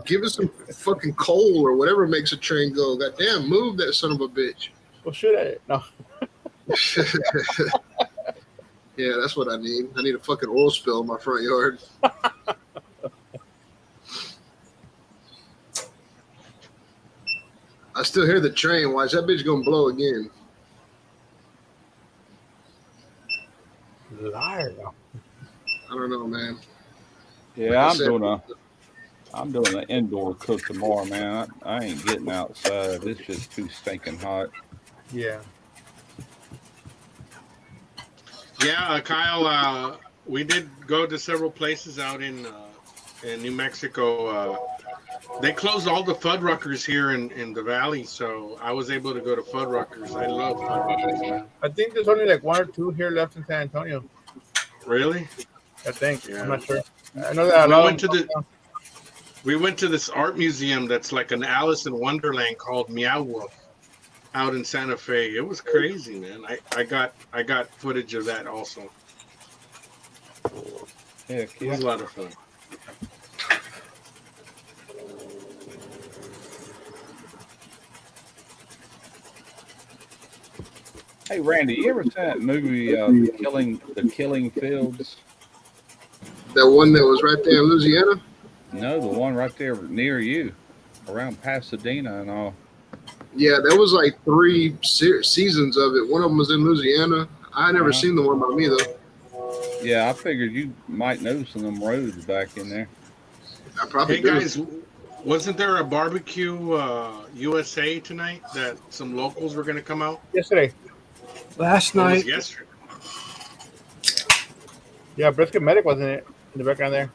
Give us some fucking coal or whatever makes a train go. Goddamn, move that son of a bitch. Well, shoot at it. No. Yeah, that's what I need. I need a fucking oil spill in my front yard. I still hear the train. Why is that bitch gonna blow again? Liar. I don't know, man. Yeah, Like I said, I'm doing an indoor cook tomorrow, man. I ain't getting outside. It's just too stinking hot. Yeah. Yeah, Kyle, we did go to several places out in New Mexico. They closed all the Fuddruckers here in the valley, so I was able to go to Fuddruckers. I love Fuddruckers, man. I think there's only like 1 or 2 here left in San Antonio. Really? I think. Yeah. I'm not sure. I know that a lot We went to this art museum that's like an Alice in Wonderland called Meow Wolf out in Santa Fe. It was crazy, man. I got footage of that also. Heck It yeah. was a lot of fun. Hey, Randy, you ever seen that movie, The Killing Fields? that one that was right there in Louisiana. No, the one right there near you, around Pasadena and all. Yeah, there was like three seasons of it. One of them was in Louisiana. I never Uh-huh. seen the one by me though. Yeah, I figured you might know some of them roads back in there. I probably Hey do. guys, wasn't there a barbecue USA tonight that some locals were going to come out? Yesterday. Last Or was night, it yesterday? Yeah, Brisket Medic was in it in the background there.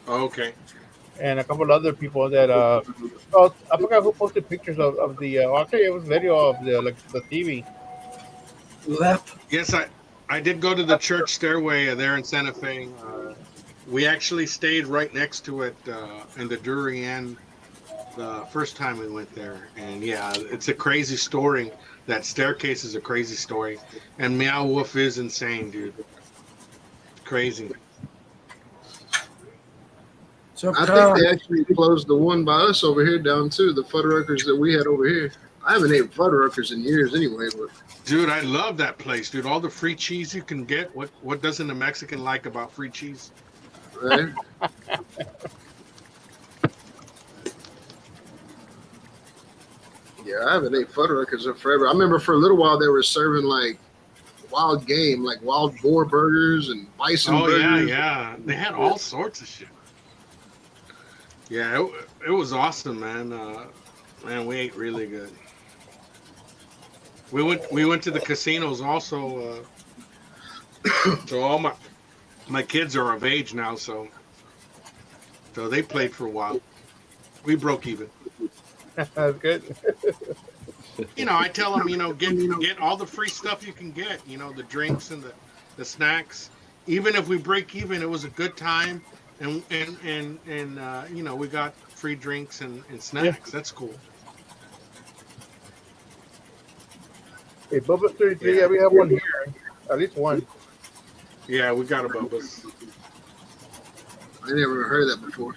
Oh, okay. And a couple other people that oh, I forgot who posted pictures of the actually it was video of the like the TV. left. Yes, I did go to the church stairway there in Santa Fe. We actually stayed right next to it in the Durian the first time we went there. And yeah, it's a crazy story. That staircase is a crazy story. And Meow Wolf is insane, dude. Crazy. So I Kyle, think they actually closed the one by us over here down too. The Fuddruckers that we had over here. I haven't ate Fuddruckers in years anyway, but Dude, I love that place, dude. All the free cheese you can get. What doesn't a Mexican like about free cheese? right. Yeah, I haven't ate Fuddruckers in forever. I remember for a little while they were serving like wild game, like wild boar burgers and bison Oh burgers. yeah. They had all sorts of shit. Yeah, it was awesome, man. Man, we ate really good. We went to the casinos also. So all my kids are of age now, so they played for a while. We broke even. That's good. You know, I tell them, get all the free stuff you can get. The drinks and the snacks. Even if we break even, it was a good time, and we got free drinks and snacks. That's cool. Hey, Bubba 33, yeah, we have one here. At least one. Yeah, we got a Bubba's. I never heard of that before.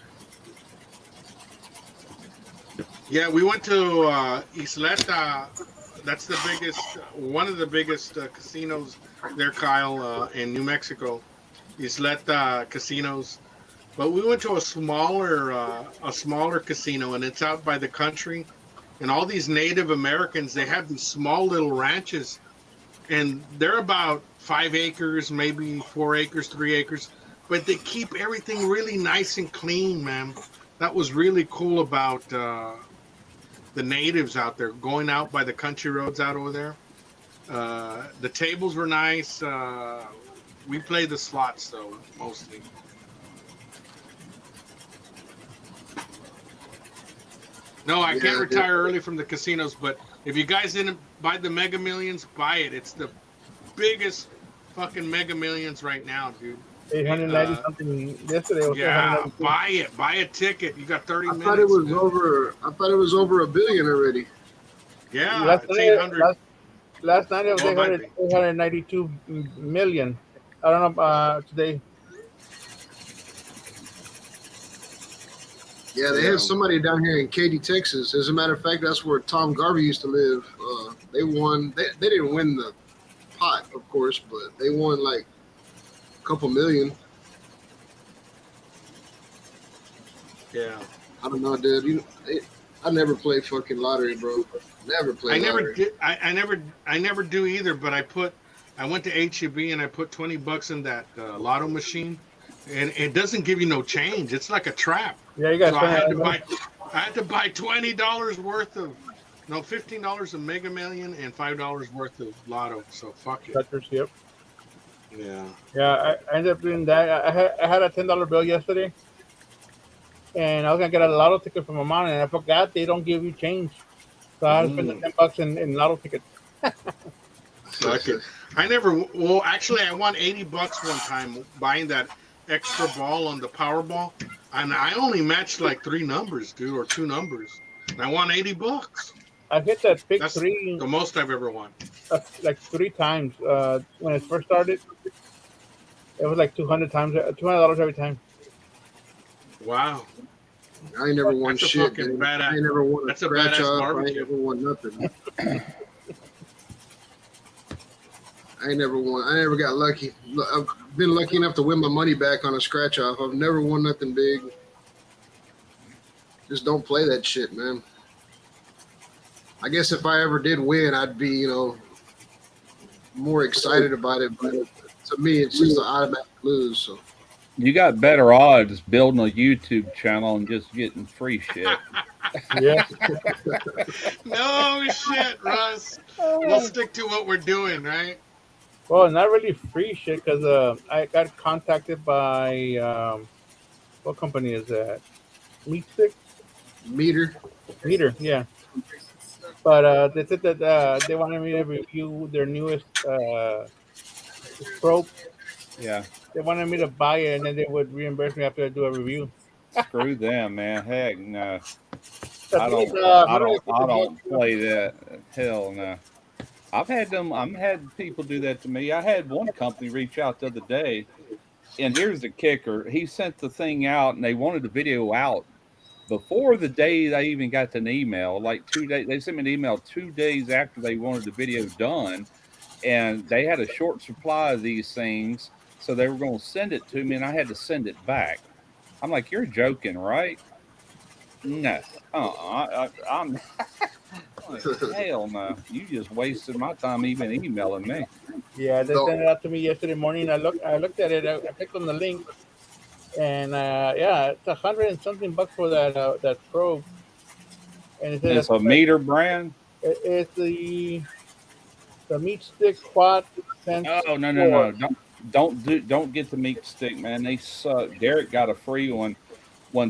Yeah, we went to Isleta. That's the biggest, one of the biggest casinos there, Kyle, in New Mexico. Isleta casinos. But we went to a smaller casino, and it's out by the country. And all these Native Americans, they have these small little ranches, and they're about 5 acres, maybe 4 acres, 3 acres, but they keep everything really nice and clean, man. That was really cool about the natives out there, going out by the country roads out over there. The tables were nice. We played the slots, though, mostly. No, I can't retire early from the casinos, but if you guys didn't buy the Mega Millions, buy it. It's the biggest fucking Mega Millions right now, dude. 890 something yesterday. Was Yeah, 892. buy it. Buy a ticket. You got 30 I minutes. thought it was dude. over. I thought it was over $1 billion already. Yeah, Last it's night, 800. last night it was Oh, it might 892 million. I don't know today. Yeah, they had somebody down here in Katy, Texas. As a matter of fact, that's where Tom Garvey used to live. They won. They didn't win the pot, of course, but they won like a couple million. Yeah. I don't know, dude. I never played fucking lottery, bro. Never played. I never lottery. did. I never do either. But I went to HEB and I put $20 in that lotto machine, and it doesn't give you no change. It's like a trap. Yeah, you guys. So I had to buy $20 worth of, $15 of Mega Million and $5 worth of lotto. So fuck it. Yep. Yeah. Yeah, I ended up doing that. I had a $10 bill yesterday, and I was gonna get a lotto ticket from my mom, and I forgot they don't give you change, so I had to spend the $10 in lotto tickets. Fuck it. Actually, I won $80 one time buying that extra ball on the Powerball, and I only matched like 3 numbers, dude, or 2 numbers. And I won $80. I hit that pick That's three the most I've ever won. like 3 times when it first started. It was like $200 every time. Wow. I ain't never won That's a shit. fucking Dude. badass- I ain't never won a that's a scratch badass off. I ain't barbecue. never won nothing. I ain't never won. I never got lucky. I've been lucky enough to win my money back on a scratch off. I've never won nothing big. Just don't play that shit, man. I guess if I ever did win, I'd be, more excited about it. But to me, it's just an automatic lose. So You got better odds building a YouTube channel and just getting free shit. Yeah. No shit, Russ. We'll stick to what we're doing, right? Well, not really free shit because I got contacted by what company is that? Meat Stick meter. Meter, yeah. But they said that they wanted me to review their newest probe. Yeah. They wanted me to buy it and then they would reimburse me after I do a review. Screw them, man. Heck no. The I thing is, don't. I not only don't. I don't people- play that. Hell no. I've had people do that to me. I had one company reach out the other day, and here's the kicker: he sent the thing out, and they wanted the video out before the day they even got an email. Like 2 days, they sent me an email 2 days after they wanted the video done, and they had a short supply of these things, so they were going to send it to me, and I had to send it back. I'm like, you're joking, right? No, I'm hell no. You just wasted my time even emailing me. Yeah, they So- sent it out to me yesterday morning. I looked at it. I clicked on the link, and yeah, it's $100 and something for that probe. And it says It's a meter brand. it's the Meat Stick Quad Sense. Oh no. Don't get the meat stick, man. They suck. Derek got a free one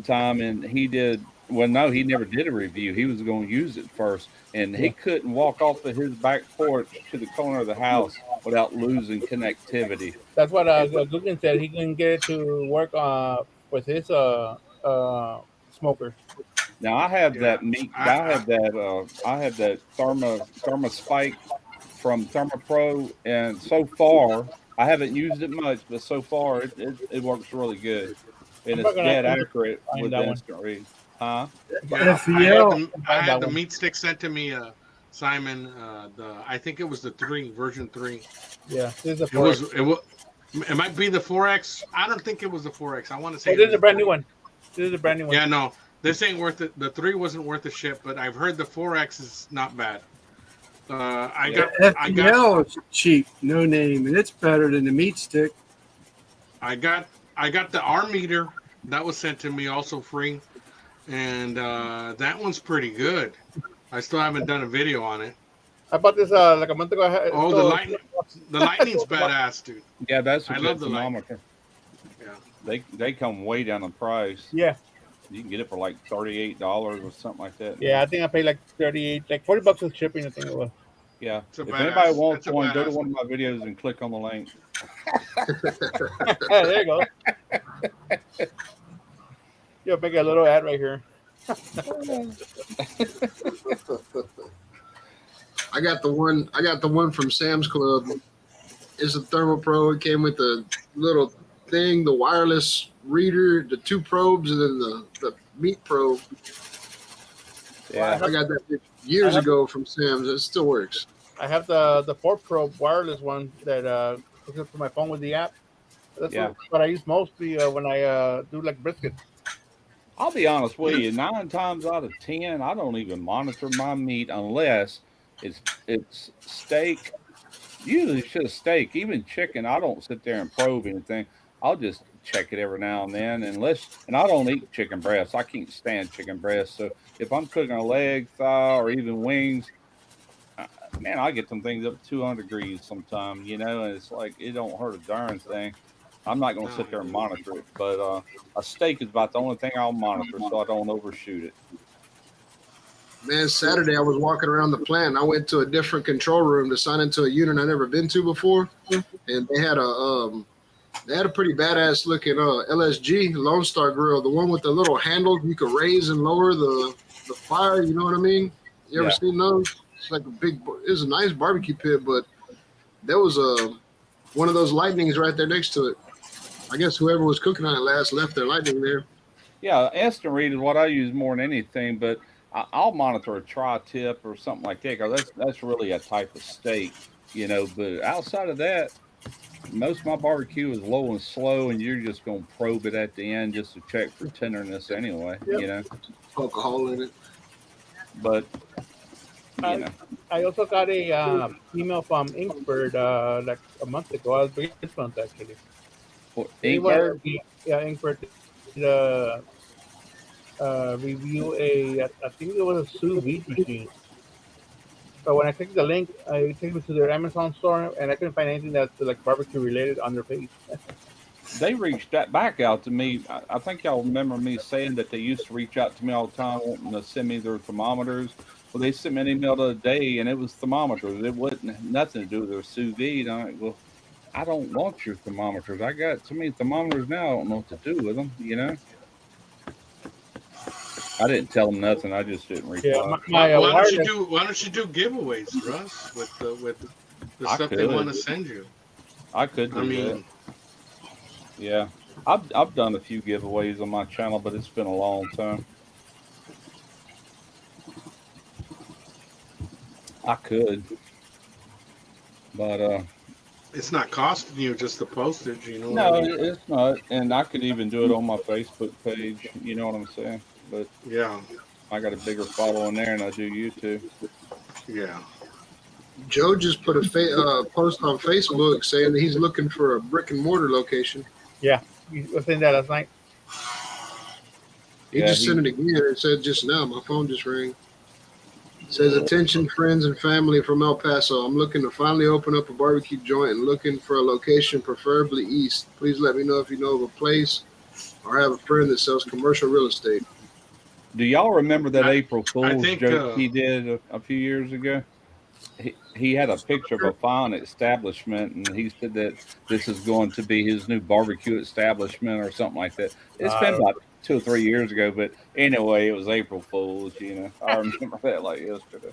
time, and he did. Well, no, he never did a review. He was going to use it first, and he couldn't walk off of his back porch to the corner of the house without losing connectivity. That's what Guggen said. He couldn't get it to work with his smoker. Now I have Yeah. that meat. I have that Therma Spike from ThermaPro, and so far I haven't used it much, but so far it works really good, and I'm it's not gonna dead have to accurate find with that one. instant read. Huh? Yeah, FEL. I had that the one. meat stick sent to me, Simon. I think it was the version 3. Yeah, this is a It was. It might be the 4X. I don't think it was the 4X. I want to say. Oh, this is a brand new one. This is a brand new one. Yeah, no, this ain't worth it. The 3 wasn't worth the shit, but I've heard the 4X is not bad. I got FEL is cheap, no name, and it's better than the Meat Stick. I got the R meter that was sent to me also free, and that one's pretty good. I still haven't done a video on it. I bought this like a month ago. Oh, the lightning's badass, dude. Yeah, that's a I good love the light. thermometer. Yeah. They come way down in price. Yeah, You can get it for like $38 or something like that. yeah. I think I paid like 38, like $40 with shipping. I think it was. Yeah. It's a If badass- anybody wants it's a one, go to badass one of my videos and click on the link. There you go. Yo, make a little ad right here. I got the one from Sam's Club. It's a ThermoPro. It came with the little thing, the wireless reader, the 2 probes, and then the meat probe. Yeah. I got that years ago from Sam's. It still works. I have the 4 Probe wireless one that hooks up to my phone with the app. That's Yeah. what I use mostly when I do like brisket. I'll be honest with you, 9 times out of 10, I don't even monitor my meat unless it's steak. Usually it's just steak. Even chicken, I don't sit there and probe anything. I'll just check it every now and then. And I don't eat chicken breasts. I can't stand chicken breasts. So if I'm cooking a leg, thigh, or even wings, man, I get them things up to 200 degrees sometimes, and it's like it don't hurt a darn thing. I'm not going to sit there and monitor it, but a steak is about the only thing I'll monitor so I don't overshoot it. Man, Saturday I was walking around the plant. I went to a different control room to sign into a unit I never been to before, and they had a pretty badass looking LSG Lone Star grill, the one with the little handle you could raise and lower the fire. You know what I mean? You ever Yeah. seen those? It's like it was a nice barbecue pit, but there was one of those lightnings right there next to it. I guess whoever was cooking on it last left their lightning there. Yeah, instant read is what I use more than anything, but I'll monitor a tri-tip or something like that because that's really a type of steak, But outside of that, most of my barbecue is low and slow, and you're just going to probe it at the end just to check for tenderness anyway, Poke a hole in it. But I, I also got a email from Inkbird like a month ago. I was beginning this month actually. They Inkbird. yeah, Inkbird did review I think it was a sous vide machine. But when I clicked the link, it took me to their Amazon store, and I couldn't find anything that's like barbecue related on their page. They reached back out to me. I think y'all remember me saying that they used to reach out to me all the time wanting to send me their thermometers. Well, they sent me an email the other day, and it was thermometers. It wasn't nothing to do with their sous vide. I'm like, well, I don't want your thermometers. I got so many thermometers now. I don't know what to do with them. You know. I didn't tell them nothing. I just didn't reply. Yeah, Why don't you do giveaways, Russ, with the stuff they want to send you? I could do that. Yeah, I've done a few giveaways on my channel, but it's been a long time. I could, but it's not costing you just the postage, you know. No, it's not, and I could even do it on my Facebook page. You know what I'm saying? But yeah, I got a bigger following there, and I do YouTube. Yeah. Joe just put a post on Facebook saying that he's looking for a brick and mortar location. Yeah, you was saying that last night. He just sent it again. It said just now. My phone just rang. It says, attention, friends and family from El Paso. I'm looking to finally open up a barbecue joint and looking for a location, preferably east. Please let me know if you know of a place or have a friend that sells commercial real estate. Do y'all remember that April Fool's think, joke he did a few years ago? He had a picture of a fine establishment, and he said that this is going to be his new barbecue establishment or something like that. It's been about 2 or 3 years ago, but anyway, it was April Fool's. You know, I remember that like yesterday.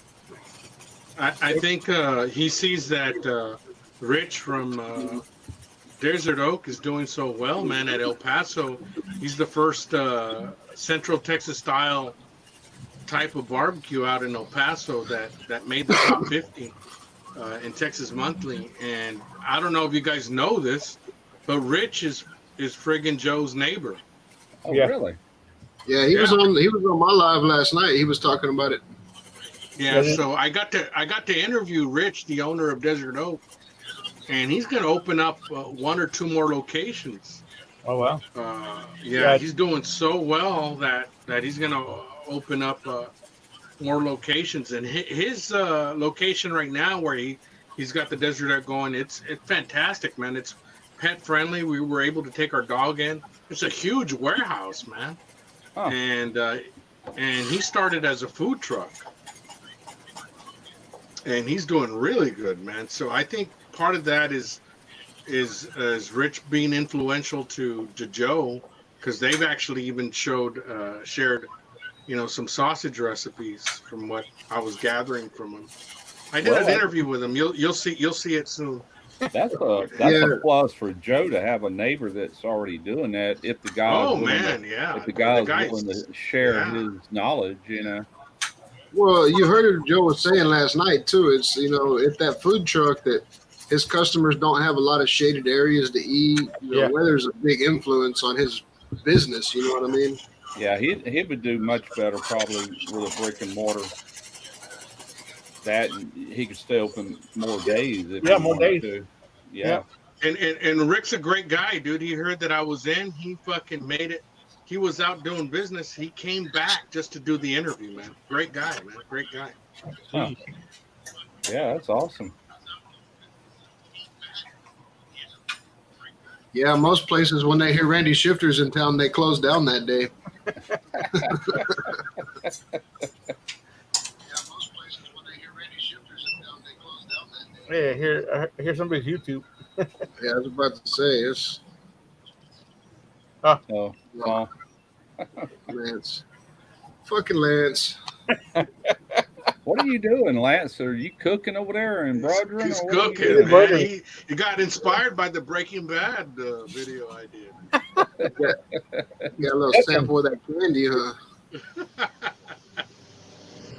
I think he sees that Rich from Desert Oak is doing so well, man, at El Paso. He's the first Central Texas style type of barbecue out in El Paso that made the top 50 in Texas Monthly. And I don't know if you guys know this, but Rich is friggin' Joe's neighbor. Oh, yeah. Really? Yeah, he was on my live last night. He was talking about it. Yeah, so I got to interview Rich, the owner of Desert Oak, and he's going to open up 1 or 2 more locations. Oh wow! Yeah, he's doing so well that he's going to open up more locations. And his location right now, where he's got the Desert Oak going, it's fantastic, man. It's pet friendly. We were able to take our dog in. It's a huge warehouse, man. Oh. And he started as a food truck, and he's doing really good, man. So I think part of that is Rich being influential to Joe, because they've actually even shared, you know, some sausage recipes from what I was gathering from him. I did an interview with him. You'll see it soon. That's a plus for Joe to have a neighbor that's already doing that. If the guy, if the guy is willing to share his knowledge, you know. Well, you heard what Joe was saying last night too. It's, you know, if that food truck that his customers don't have a lot of shaded areas to eat, you know, weather's a big influence on his business. You know what I mean? Yeah, he would do much better probably with a brick and mortar. That he could stay open more days. More days. To. Yeah. And Rick's a great guy, dude. He heard that I was in. He fucking made it. He was out doing business. He came back just to do the interview, man. Great guy, man. Great guy. Huh. Yeah, that's awesome. Yeah, most places when they hear Randy Shifter's in town, they close down that day. Yeah, here's somebody's YouTube. Yeah, I was about to say it's. Lance, fucking Lance. What are you doing, Lance? Are you cooking over there in Broadrun? He's cooking, man. He got inspired by the Breaking Bad video I did. Got a little sample of that candy, huh?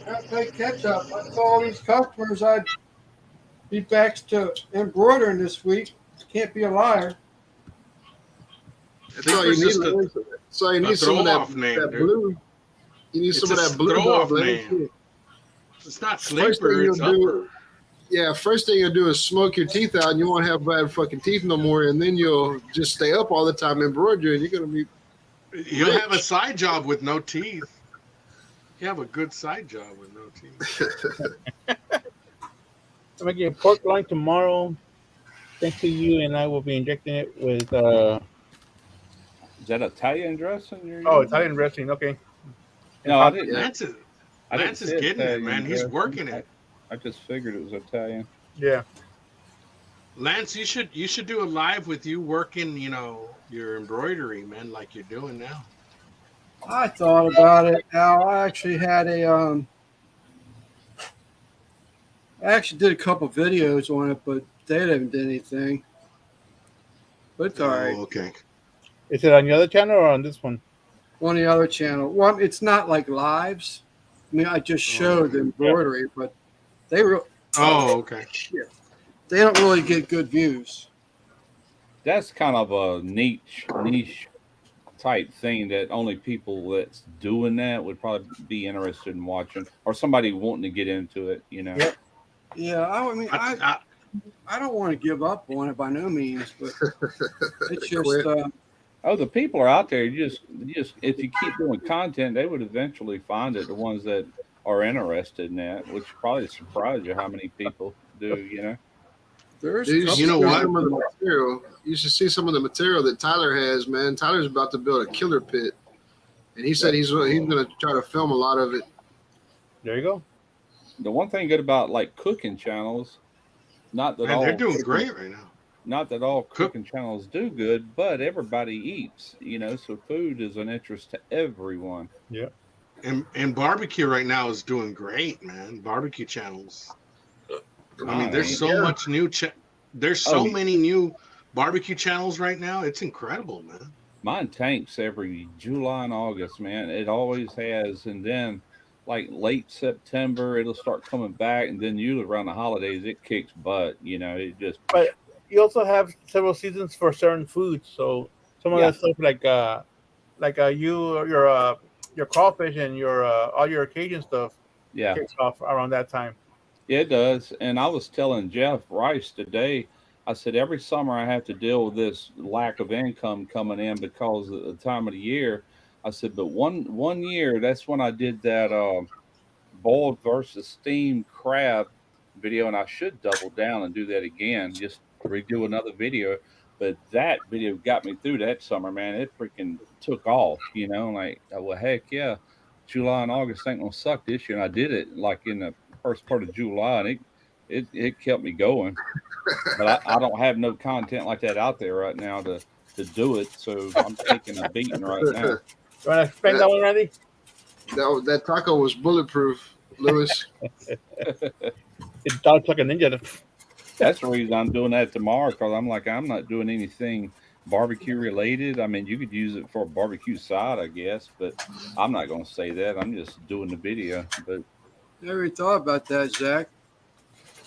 I play catch up. I told all these customers I'd be back to embroidering this week. Can't be a liar. That's all you need. So you need some of that blue. You need some of that blue dog. It's not First thing sleeper. It's you'll do- upper. Yeah, first thing you'll do is smoke your teeth out, and you won't have bad fucking teeth no more. And then you'll just stay up all the time embroidering. You're gonna be You'll have a side job with no teeth. You have a good side job with no teeth. I'm making a pork loin tomorrow. Thanks to you, and I will be injecting it with Is that Italian dressing? Italian dressing. Okay. No, I didn't. Lance is, I didn't Lance is say getting it, Italian man. He's dressing. working it. I just figured it was Italian. Yeah. Lance, you should do a live with you working, your embroidery, man, like you're doing now. I thought about it. Now I actually had I actually did a couple videos on it, but they didn't do anything. But it's all right. Oh, okay. Is it on the other channel or on this one? On the other channel. Well, it's not like lives. I mean, I just showed the embroidery, but they were. Oh, okay. They don't really get good views. That's kind of a niche type thing that only people that's doing that would probably be interested in watching, or somebody wanting to get into it. Yep. Yeah, I mean, I don't want to give up on it by no means, but it's just Oh, the people are out there. You just if you keep doing content, they would eventually find it. The ones that are interested in that, which probably surprise you how many people do. there's. Dude, couple you know what? Some of the material. You should see some of the material that Tyler has, man. Tyler's about to build a killer pit, and he said he's going to try to film a lot of it. There you go. The one thing good about like cooking channels, not that Man, all they're doing great right now. not that all cooking channels do good, but everybody eats. So food is an interest to everyone. And barbecue right now is doing great, man. Barbecue channels. I mean, there's so much new. There's so many new barbecue channels right now. It's incredible, man. Mine tanks every July and August, man. It always has, and then like late September, it'll start coming back, and then usually around the holidays, it kicks butt. It just. But you also have several seasons for certain foods, so some of that stuff like your crawfish and your all your Cajun stuff kicks off around that time. It does. And I was telling Jeff Rice today, I said, every summer I have to deal with this lack of income coming in because of the time of the year. I said, but one year, that's when I did that boiled versus steamed crab video, and I should double down and do that again, just redo another video. But that video got me through that summer, man. It freaking took off, like, well, heck yeah, July and August ain't gonna suck this year. And I did it like in the first part of July, and it kept me going. But I don't have no content like that out there right now to do it, so I'm taking a beating right now. You want to explain that one, Randy? That taco was bulletproof, Lewis. It talks like a ninja. That's the reason I'm doing that tomorrow, because I'm not doing anything barbecue related. I mean, you could use it for a barbecue side, I guess, but I'm not going to say that. I'm just doing the video. But Never even thought about that, Zach.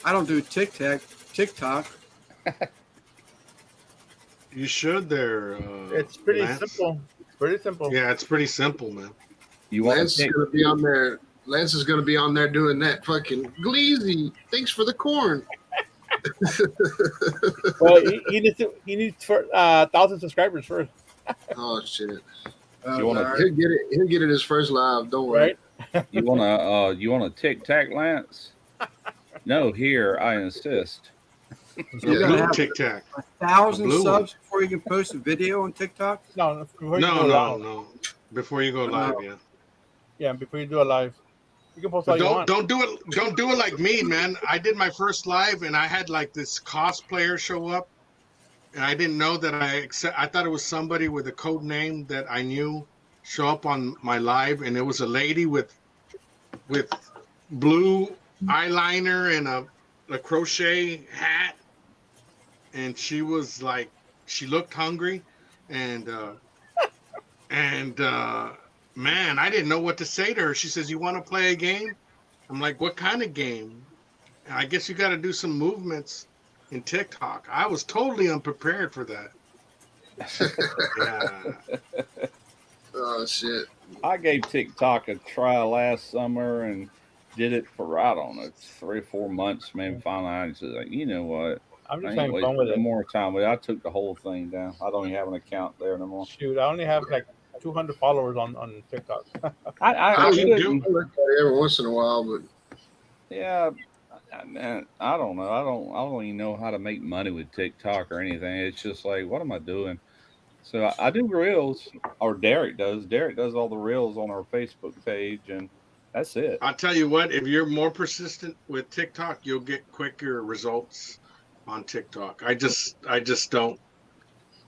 I don't do TikTok. You should there. It's pretty Lance. simple. Pretty simple. Yeah, it's pretty simple, man. you want Lance to is going to be on there. Lance is going to be on there doing that fucking Gleazy. Thanks for the corn. Well, he needs 1,000 subscribers first, Oh shit! You wanna- All He'll get it. He'll get it his first live. Don't worry. right? you want to tic-tac, Lance? No, here, I insist. The You gotta blue have Tic Tac. 1,000 Blue subs before you can post a video on TikTok. No, before you do No. Before you go live, yeah. Yeah, before you do a live, you can post all But you want. don't do it like me, man. I did my first live and I had like this cosplayer show up, and I didn't know that I thought it was somebody with a code name that I knew show up on my live, and it was a lady with blue eyeliner and a crochet hat, and she was like, she looked hungry, and man, I didn't know what to say to her. She says, "You want to play a game?" I'm like, "What kind of game?" And I guess you got to do some movements in TikTok. I was totally unprepared for that. Yeah. Oh shit! I gave TikTok a try last summer, and did it for, I don't know, 3 or 4 months, man. Finally, I just like, you know what? I'm I just ain't having wasting fun with no it. more time with it. I took the whole thing down. I don't even have an account there no more. Shoot, I only have like 200 followers on TikTok. I I look shouldn't. at it every once in a while, but Yeah, man, I don't know. I don't even know how to make money with TikTok or anything. It's just like, what am I doing? So I do reels, or Derek does. Derek does all the reels on our Facebook page, and that's it. I'll tell you what, if you're more persistent with TikTok, you'll get quicker results on TikTok. I just don't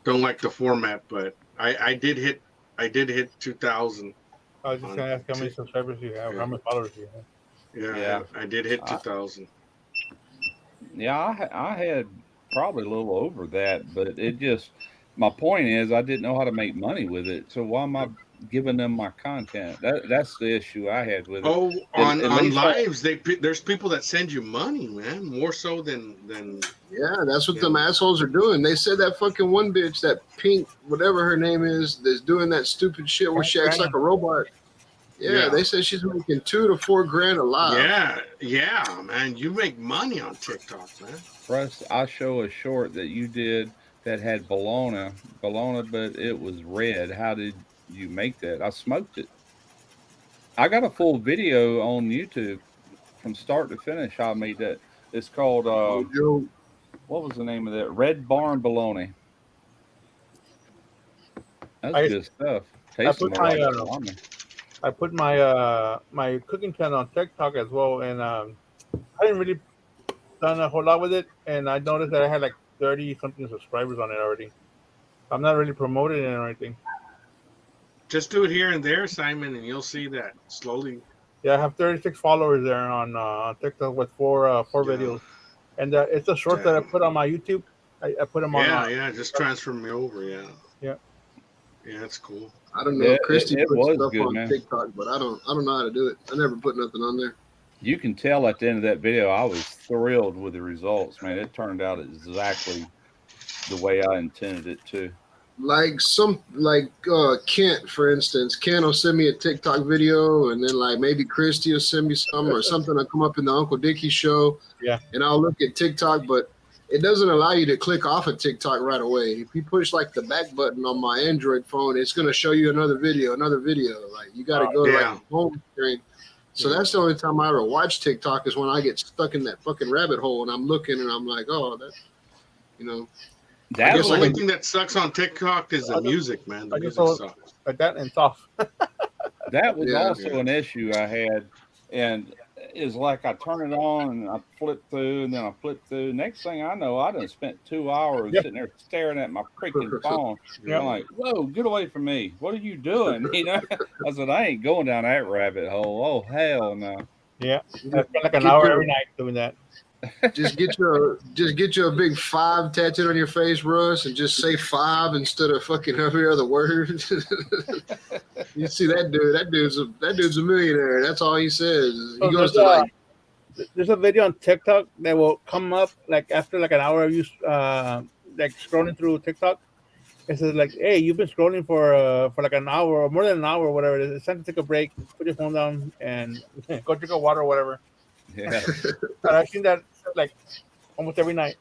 like the format, but I did hit 2,000 I was just on gonna ask how many Tik- subscribers you have, yeah. how many followers you have. Yeah, Yeah. I did hit I, 2,000. yeah, I had probably a little over that, but it just, my point is, I didn't know how to make money with it. So why am I giving them my content? That's the issue I had with it. Oh, At on least lives, there's people that send you money, man, more so than yeah, that's what them Yeah. assholes are doing. They said that fucking one bitch, that Pink, whatever her name is, that's doing that stupid shit where she acts like a robot. Yeah, Yeah. they said she's making $2 to $4 grand a live. yeah, man. You make money on TikTok, man. Russ, I show a short that you did that had bologna, but it was red. How did you make that? I smoked it. I got a full video on YouTube from start to finish. How I made that. It's called Oh, Joe, what was the name of that? Red Barn Bologna. That's I good stuff. I Tastes put more my like salami. I put my cooking channel on TikTok as well, and I didn't really done a whole lot with it, and I noticed that I had like 30 something subscribers on it already. I'm not really promoting it or anything. Just do it here and there, Simon, and you'll see that slowly. Yeah, I have 36 followers there on TikTok with four Yeah. videos, and it's a short that I put on my YouTube. I put them on. Yeah. Just transfer me over. Yeah. Yeah. Yeah, that's cool. I don't know. Christy It puts was stuff good, on man. TikTok, but I don't know how to do it. I never put nothing on there. You can tell at the end of that video, I was thrilled with the results, man. It turned out exactly the way I intended it to. Like Kent, for instance. Kent will send me a TikTok video, and then like maybe Christy will send me some or something will come up in the Uncle Dickie show. Yeah. And I'll look at TikTok, but it doesn't allow you to click off of TikTok right away. If you push like the back button on my Android phone, it's gonna show you another video. Like you gotta go to like the home screen. So that's the only time I ever watch TikTok is when I get stuck in that fucking rabbit hole and I'm looking and I'm like, oh, that, you know. That The was only thing that sucks on TikTok is the music, man. The music sucks. like that and soft. That was Yeah. also an issue I had, and it's like I turn it on and I flip through, and then I flip through. Next thing I know, I done spent 2 hours Yep. sitting there staring at my freaking phone. Yep. I'm like, whoa, get away from me! What are you doing? You know, I said I ain't going down that rabbit hole. Oh hell no! Yeah, I spend like an hour every night doing that. Just get you a big 5 tattooed on your face, Russ, and just say 5 instead of fucking every other word. You see that dude? That dude's a millionaire. That's all he says. He So goes to like, there's a video on TikTok that will come up like after like an hour of you like scrolling through TikTok. It says like, "Hey, you've been scrolling for like an hour or more than an hour, or whatever it is. It's time to take a break. Put your phone down and go drink a water or whatever." Yeah, And I've seen that like almost every night.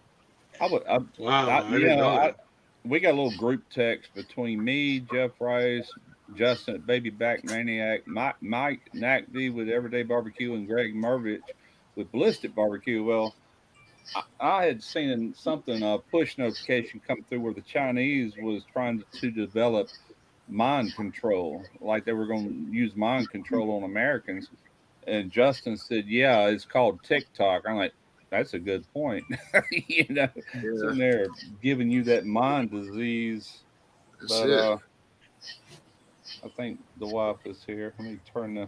Wow, I didn't know that. We got a little group text between me, Jeff Rice, Justin at Baby Back Maniac, Mike Nackby with Everyday Barbecue, and Greg Mervich with Ballistic Barbecue. Well, I had seen something, a push notification come through where the Chinese was trying to develop mind control, like they were going to use mind control on Americans. And Justin said, "Yeah, it's called TikTok." I'm like, "That's a good point." You know, sitting there giving you that mind disease. that's But it. I think the wife is here. Let me turn the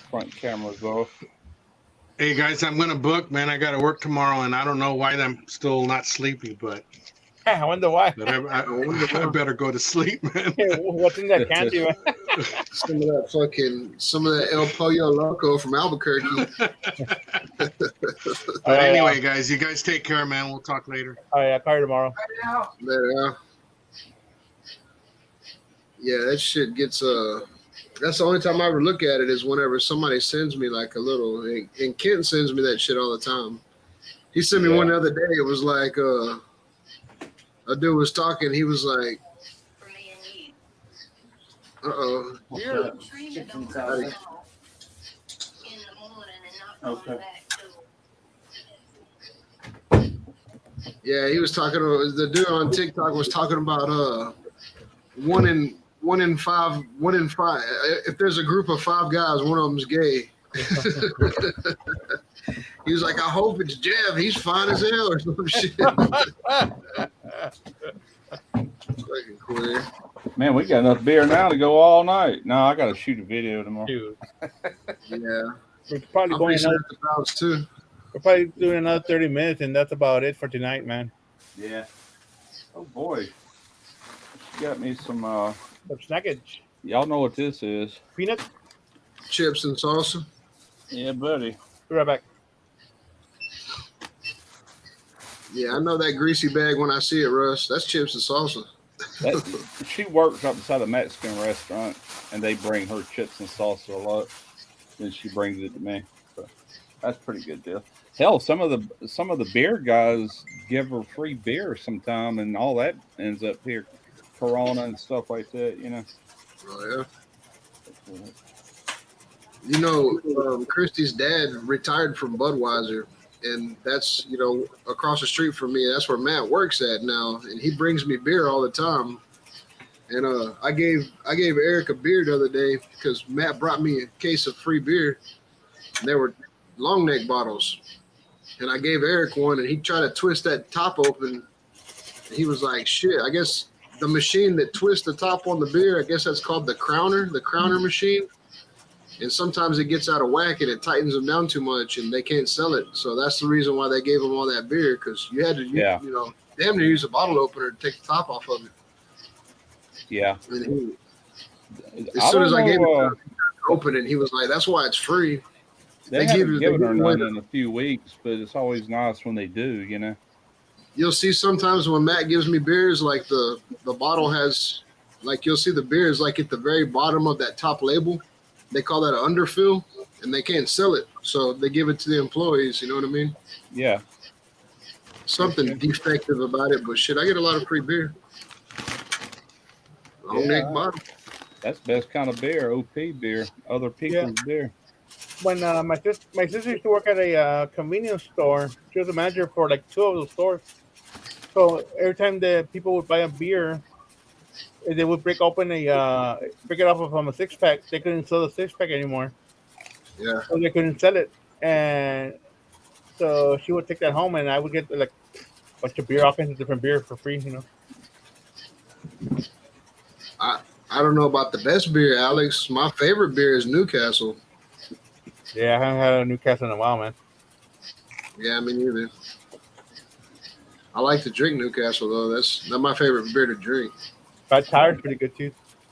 front cameras off. Hey guys, I'm gonna book, man. I got to work tomorrow, and I don't know why I'm still not sleepy, but I wonder why. I better go to sleep, man. What's in that candy, man? Some of that El Pollo Loco from Albuquerque. But anyway, guys, you guys take care, man. We'll talk later. All right, I'll call you tomorrow. Yeah, that shit gets That's the only time I ever look at it is whenever somebody sends me like a little, and Kent sends me that shit all the time. He sent me one the other day. It was like a dude was talking. He was like, "Uh-oh." Okay. Yeah, he was talking. The dude on TikTok was talking about one in five. If there's a group of 5 guys, one of them's gay. He was like, I hope it's Jeff. He's fine as hell or some shit. Fucking queer. Man, we got enough beer now to go all night. No, I got to shoot a video tomorrow. Dude, Yeah, we're probably I'm going pretty sure another, it's the bounce too. we're probably doing another 30 minutes, and that's about it for tonight, man. Yeah. Oh boy. Got me some. Some snackage. Y'all know what this is? Peanut. Chips and salsa. Yeah, buddy. Be right back. Yeah, I know that greasy bag when I see it, Russ. That's chips and salsa. She works up beside a Mexican restaurant, and they bring her chips and salsa a lot. Then she brings it to me. So that's a pretty good deal. Hell, some of the beer guys give her free beer sometime, and all that ends up here, Corona and stuff like that. You know. Oh yeah. You know, Christy's dad retired from Budweiser, and that's, you know, across the street from me. That's where Matt works at now, and he brings me beer all the time. And I gave Eric a beer the other day because Matt brought me a case of free beer, and they were long neck bottles. And I gave Eric one, and he tried to twist that top open. And he was like, "Shit, I guess the machine that twists the top on the beer, I guess that's called the crowner machine." And sometimes it gets out of whack and it tightens them down too much and they can't sell it. So that's the reason why they gave them all that beer, because you had to, you know, damn near use a bottle opener to take the top off of it. Yeah. And as soon as I gave it to him, he opened it, he was like, "That's why it's free." They haven't given her none in a few weeks, but it's always nice when they do, you know. You'll see sometimes when Matt gives me beers, like the bottle has, like, you'll see the beer is like at the very bottom of that top label. They call that an underfill, and they can't sell it, so they give it to the employees. You know what I mean? Yeah. Something defective about it, but shit, I get a lot of free beer. Long neck bottle. That's the best kind of beer, OP beer, other people's beer. When my sister used to work at a convenience store, she was a manager for like 2 of those stores. So every time the people would buy a beer, they would break it off from a 6-pack. They couldn't sell the 6-pack anymore. Yeah. So they couldn't sell it, and so she would take that home, and I would get like a bunch of beer, all kinds of different beer for free. You know. I don't know about the best beer, Alex. My favorite beer is Newcastle. Yeah, I haven't had a Newcastle in a while, man. Yeah, me neither. I like to drink Newcastle though. That's not my favorite beer to drink. Fat Tire's pretty good too.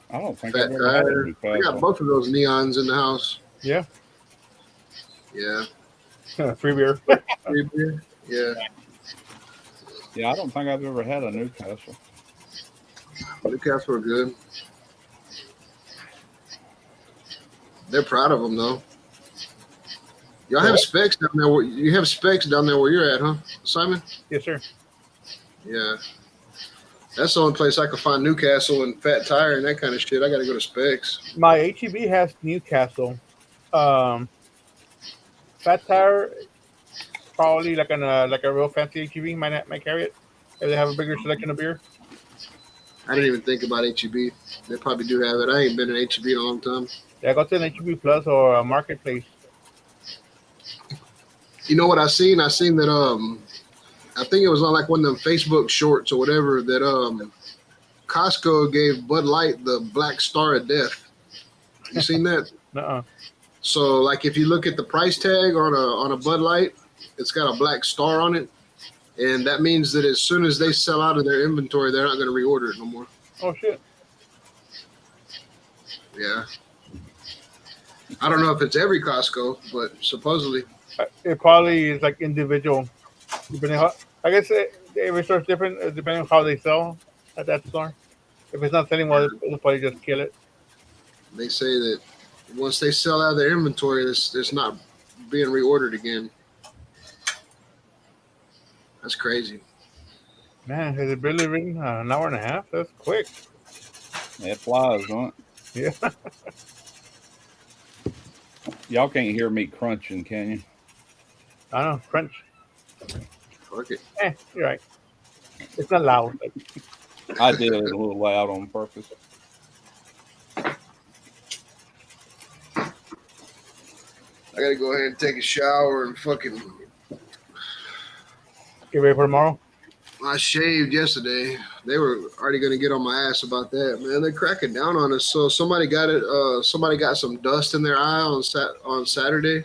I don't think Fat I've ever had a Tire. Newcastle. I got both of those neons in the house. Yeah. Yeah. Free beer. Free beer. Yeah. Yeah, I don't think I've ever had a Newcastle. Newcastle are good. They're proud of them though. Y'all have specs down there. You have specs down there where you're at, huh, Simon? Yes, sir. Yeah. That's the only place I could find Newcastle and Fat Tire and that kind of shit. I got to go to Specs. My HEB has Newcastle. Fat Tire, probably like a real fancy HEB might carry it if they have a bigger selection of beer. I didn't even think about HEB. They probably do have it. I ain't been in HEB in a long time. Yeah, go to an HEB Plus or a Marketplace. You know what I seen? I seen that I think it was on like one of them Facebook shorts or whatever that Costco gave Bud Light the Black Star of Death. You seen that? Nuh-uh. So like if you look at the price tag on a Bud Light, it's got a black star on it, and that means that as soon as they sell out of their inventory, they're not going to reorder it no more. Oh shit. Yeah. I don't know if it's every Costco, but supposedly. It probably is like individual. Depending how, I guess every store's different depending on how they sell at that store. If it's not selling well, they'll probably just kill it. They say that once they sell out of their inventory, it's not being reordered again. That's crazy. Man, has it really been an hour and a half? That's quick. It flies, don't Yeah. it? Y'all can't hear me crunching, can you? I don't know. Crunch. Fuck it. You're right. It's not loud. But I did it a little loud on purpose. I gotta go ahead and take a shower and fucking. get ready for tomorrow. I shaved yesterday. They were already gonna get on my ass about that, man. They're cracking down on us. So somebody got it. Somebody got some dust in their eye on Saturday,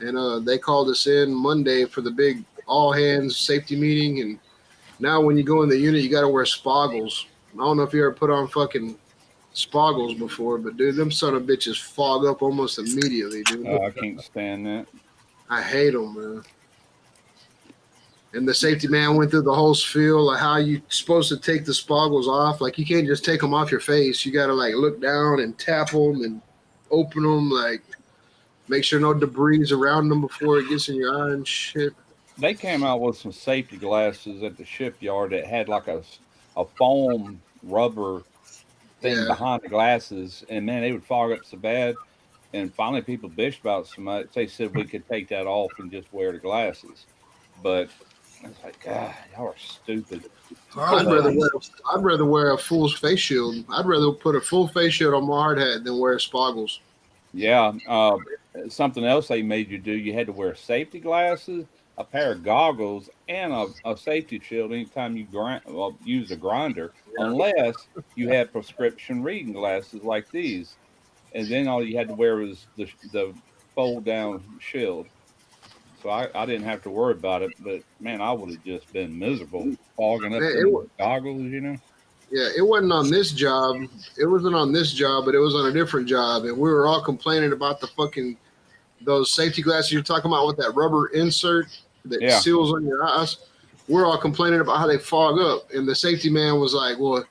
and they called us in Monday for the big all hands safety meeting. And now when you go in the unit, you got to wear spoggles. I don't know if you ever put on fucking spoggles before, but dude, them son of bitches fog up almost immediately, dude. I can't stand that. I hate them, man. And the safety man went through the whole spiel of how you supposed to take the spoggles off. Like, you can't just take them off your face. You got to, like, look down and tap them and open them. Like, make sure no debris is around them before it gets in your eye and shit. They came out with some safety glasses at the shipyard that had like a foam rubber thing Yeah. behind the glasses, and man, they would fog up so bad. And finally, people bitched about it so much. They said we could take that off and just wear the glasses. But I was like, God, y'all are stupid. I'd rather wear a full face shield. I'd rather put a full face shield on my hard hat than wear spoggles. Yeah. Something else they made you do, you had to wear safety glasses, a pair of goggles, and a safety shield anytime you use a grinder, unless you had prescription reading glasses like these. And then all you had to wear was the fold down shield. So I didn't have to worry about it, but man, I would have just been miserable fogging up the goggles, you know. Yeah, it wasn't on this job. It wasn't on this job, but it was on a different job, and we were all complaining about the fucking those safety glasses you're talking about with that rubber insert that seals on your eyes. We're all complaining about how they fog up, and the safety man was like, "Well,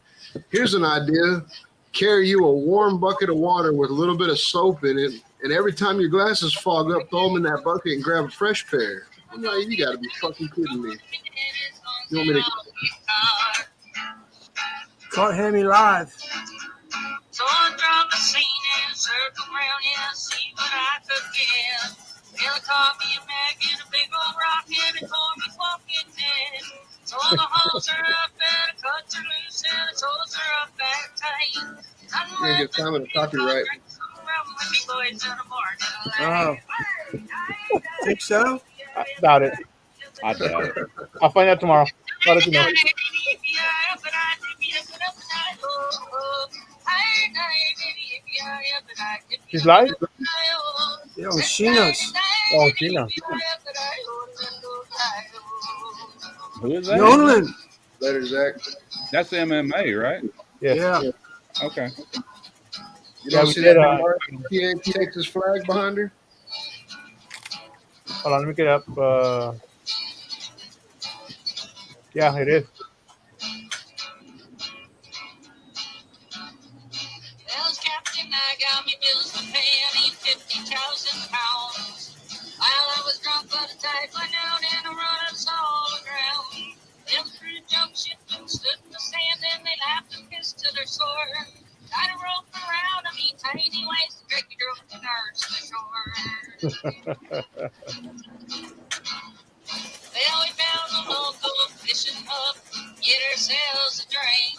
here's an idea: carry you a warm bucket of water with a little bit of soap in it, and every time your glasses fog up, throw them in that bucket and grab a fresh pair." I'm like, "You got to be fucking kidding me!" You want me to? Can't hear me live. So I drop the scene and circle around and see what I could get. Well, it caught me a mag and a big old rock and it tore me fucking dead. So all the holes are up and the cuts are loose and the toes are up back tight. I'm gonna get time of the copyright. Oh. Think so? I doubt it. I doubt it. I'll find out tomorrow. I'll let you know. She's live? Yeah, she knows. Oh, she knows. Who is that? Nolan. Later, Zach. That's MMA, right? Yes. Yeah. Okay. You Yeah, don't we see did, that Texas flag behind her? Hold on, let me get up. Yeah, it is. Well, Captain, I got me bills to pay. I need 50,000 pounds. While I was drunk by the tide went out and I run us all aground. Them crew jumped ship and stood in the sand and they laughed and pissed to their sore. Tied a rope around me, tiny ways to drink your drunk and nurse the shore. Well, we found a local fishing hub, get ourselves a drink,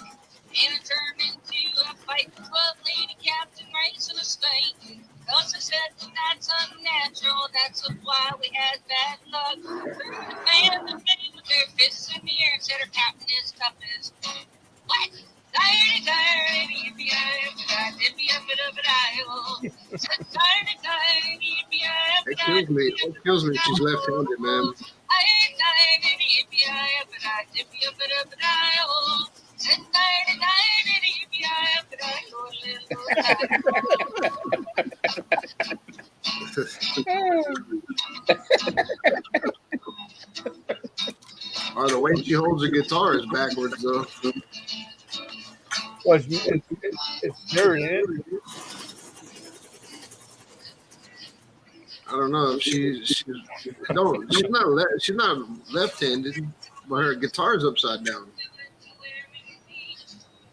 and it turned into a fight with 12 lady captain racing a snake. Cause I said that's unnatural, that's why we had bad luck. The man that made with their fists in the air and said our captain is tough as what? It kills me. She's left-handed, man. Or the way she holds the guitar is backwards, though. Well, it's dirty, isn't it? I don't know. She's not left-handed, but her guitar's upside down.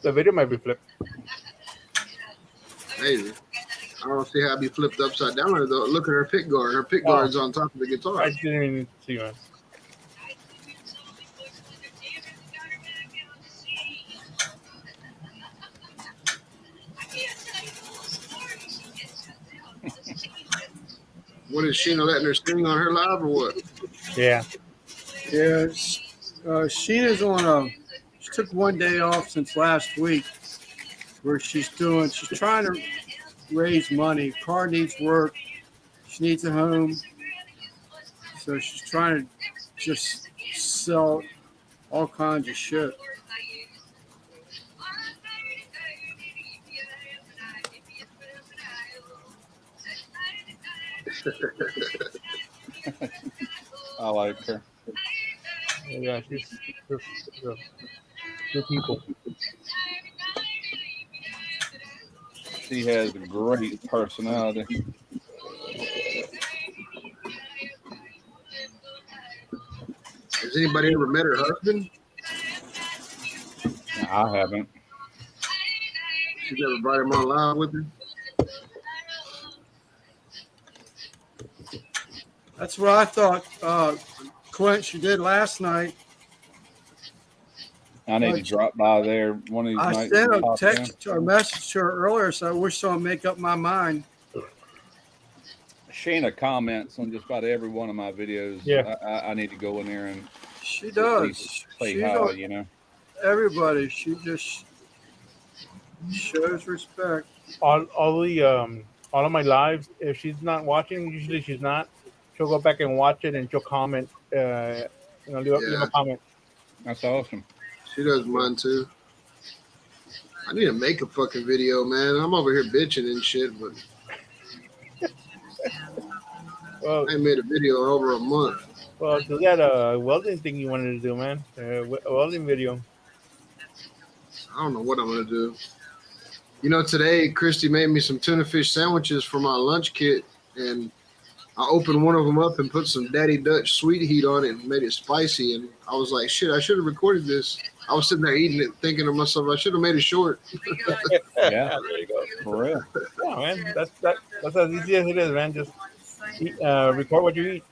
The video might be flipped. Maybe. I don't see how it'd be flipped upside down. Though. Look at her pick guard. Her pick guard's on top of the guitar. I didn't even see one. What is Sheena letting her sing on her live or what? Yeah. Yeah, Sheena's on she took one day off since last week where she's trying to raise money. Car needs work. She needs a home. So she's trying to just sell all kinds of shit. I like her. Yeah, she's good people. She has a great personality. Has anybody ever met her husband? I haven't. She's never brought him on live with her? That's what I thought, Clint, she did last night. I need to drop by there one of these I nights. sent and a pop text or a message to her earlier, so I wish someone would make up my mind. in. Sheena comments on just about every one of my videos. Yeah. I need to go in there and She does. say She's hi, on you know. everybody. She just shows respect. All of my lives, if she's not watching, usually she's not. She'll go back and watch it and she'll comment. Leave a comment. That's awesome. She does mine too. I need to make a fucking video, man. I'm over here bitching and shit, but Well, I ain't made a video in over a month. well, do that welding thing you wanted to do, man. A welding video. I don't know what I'm gonna do. You know, today Christy made me some tuna fish sandwiches for my lunch kit, and I opened one of them up and put some Daddy Dutch sweet heat on it and made it spicy. And I was like, shit, I should have recorded this. I was sitting there eating it, thinking to myself, I should have made it short. Yeah, there you go. For real. Yeah, man. That's as easy as it is, man. Just record what you eat.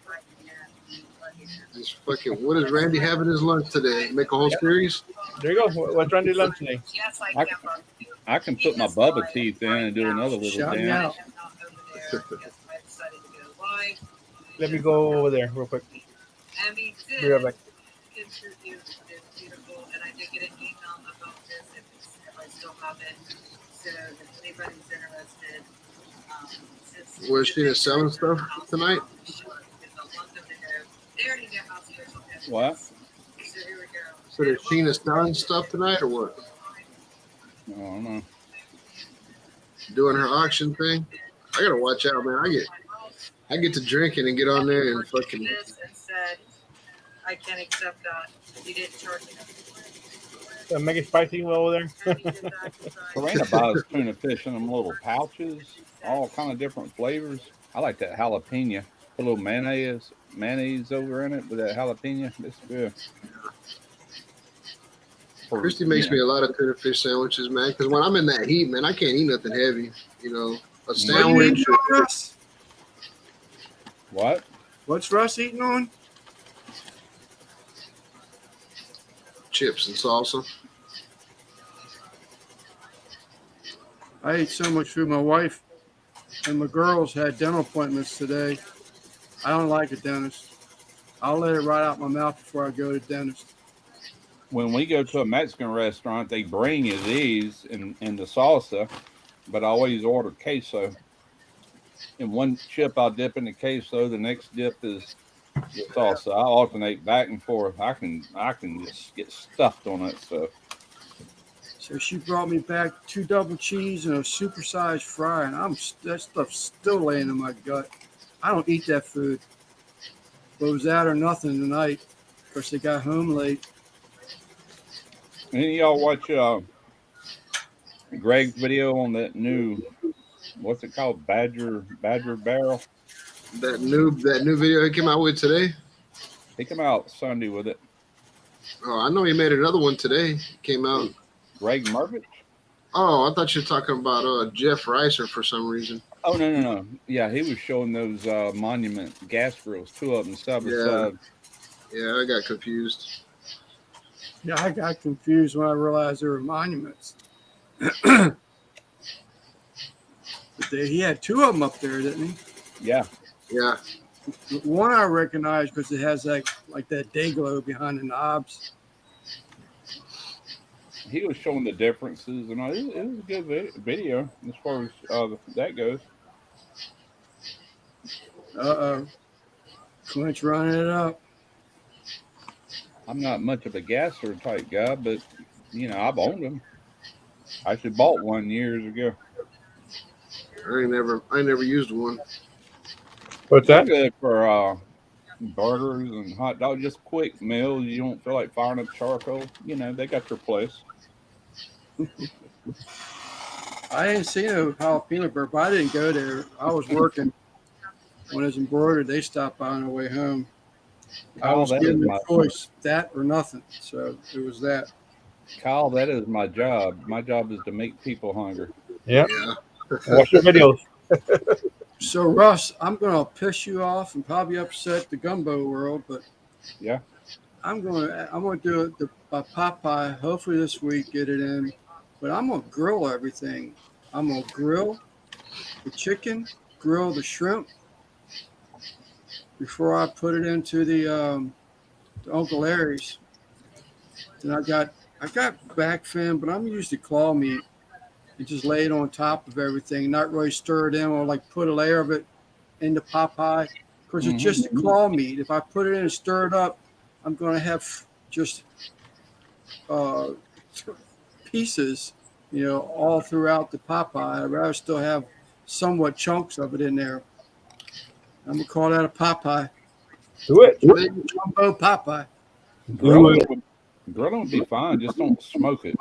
Just fucking, what is Randy having his lunch today? Make a whole series? There you go. What's Randy lunch today? I can put my Bubba teeth in and do another little Shout me dance. out. Let me go over there real quick. Be right back. Interview is beautiful, and I did get an email about this if I still have it. So if anybody's interested, since Was she selling stuff tonight? What? So here we go. So is Sheena selling stuff tonight or what? I don't know. Doing her auction thing? I gotta watch out, man. I get to drinking and get on there and fucking. This and said, I can't accept that. You didn't charge me. Make it spicy over there. Serena buys tuna fish in them little pouches, all kind of different flavors. I like that jalapeno. Put a little mayonnaise over in it with that jalapeno. It's good. Christy makes me a lot of tuna fish sandwiches, man. Because when I'm in that heat, man, I can't eat nothing heavy. You know, a What you sandwich, eating on, Russ? What? What's Russ eating on? chips and salsa. I ate so much food. My wife and my girls had dental appointments today. I don't like a dentist. I'll let it right out my mouth before I go to the dentist. When we go to a Mexican restaurant, they bring you these in the salsa, but I always order queso. And one chip I'll dip in the queso, the next dip is the salsa. I alternate back and forth. I can just get stuffed on that stuff. So she brought me back 2 double cheese and a supersized fry, and that stuff's still laying in my gut. I don't eat that food. But it was that or nothing tonight. Of course, they got home late. Any of y'all watch Greg's video on that new, what's it called, Badger Barrel? That new video he came out with today. He came out Sunday with it. Oh, I know he made another one today. Came out. Greg Mervich? Oh, I thought you were talking about Jeff Reiser for some reason. Oh no. Yeah, he was showing those Monument gas grills, 2 of them side by side. Yeah, I got confused. Yeah, I got confused when I realized they were monuments. He had 2 of them up there, didn't he? Yeah. Yeah. One I recognize because it has like that day glow behind the knobs. He was showing the differences, and it was a good video as far as that goes. Clint's running it up. I'm not much of a gasser type guy, but I've owned them. I actually bought one years ago. I ain't never used one. What's They're that? good for burgers and hot dogs, just quick meals. You don't feel like firing up charcoal. They got their place. I didn't see no jalapeno burger, but I didn't go there. I was working when it was embroidered. They stopped by on the way home. I Kyle, was that given is a my choice, that or nothing. So it was that. Kyle, that is my job. My job is to make people hungry. Yeah. Yeah. Watch your videos. So Russ, I'm gonna piss you off and probably upset the gumbo world, but Yeah. I'm gonna do it by Popeye. Hopefully this week get it in, but I'm gonna grill everything. I'm gonna grill the chicken, grill the shrimp before I put it into the Uncle Larry's. Then I got back fin, but I'm gonna use the claw meat and just lay it on top of everything, not really stir it in or like put a layer of it into Popeye. Because it's just a claw meat. If I put it in and stir it up, I'm going to have just pieces, all throughout the Popeye. I'd rather still have somewhat chunks of it in there. I'm going to call that a Popeye. Do it. Jumbo Popeye. Grilling would be fine. Just don't smoke it.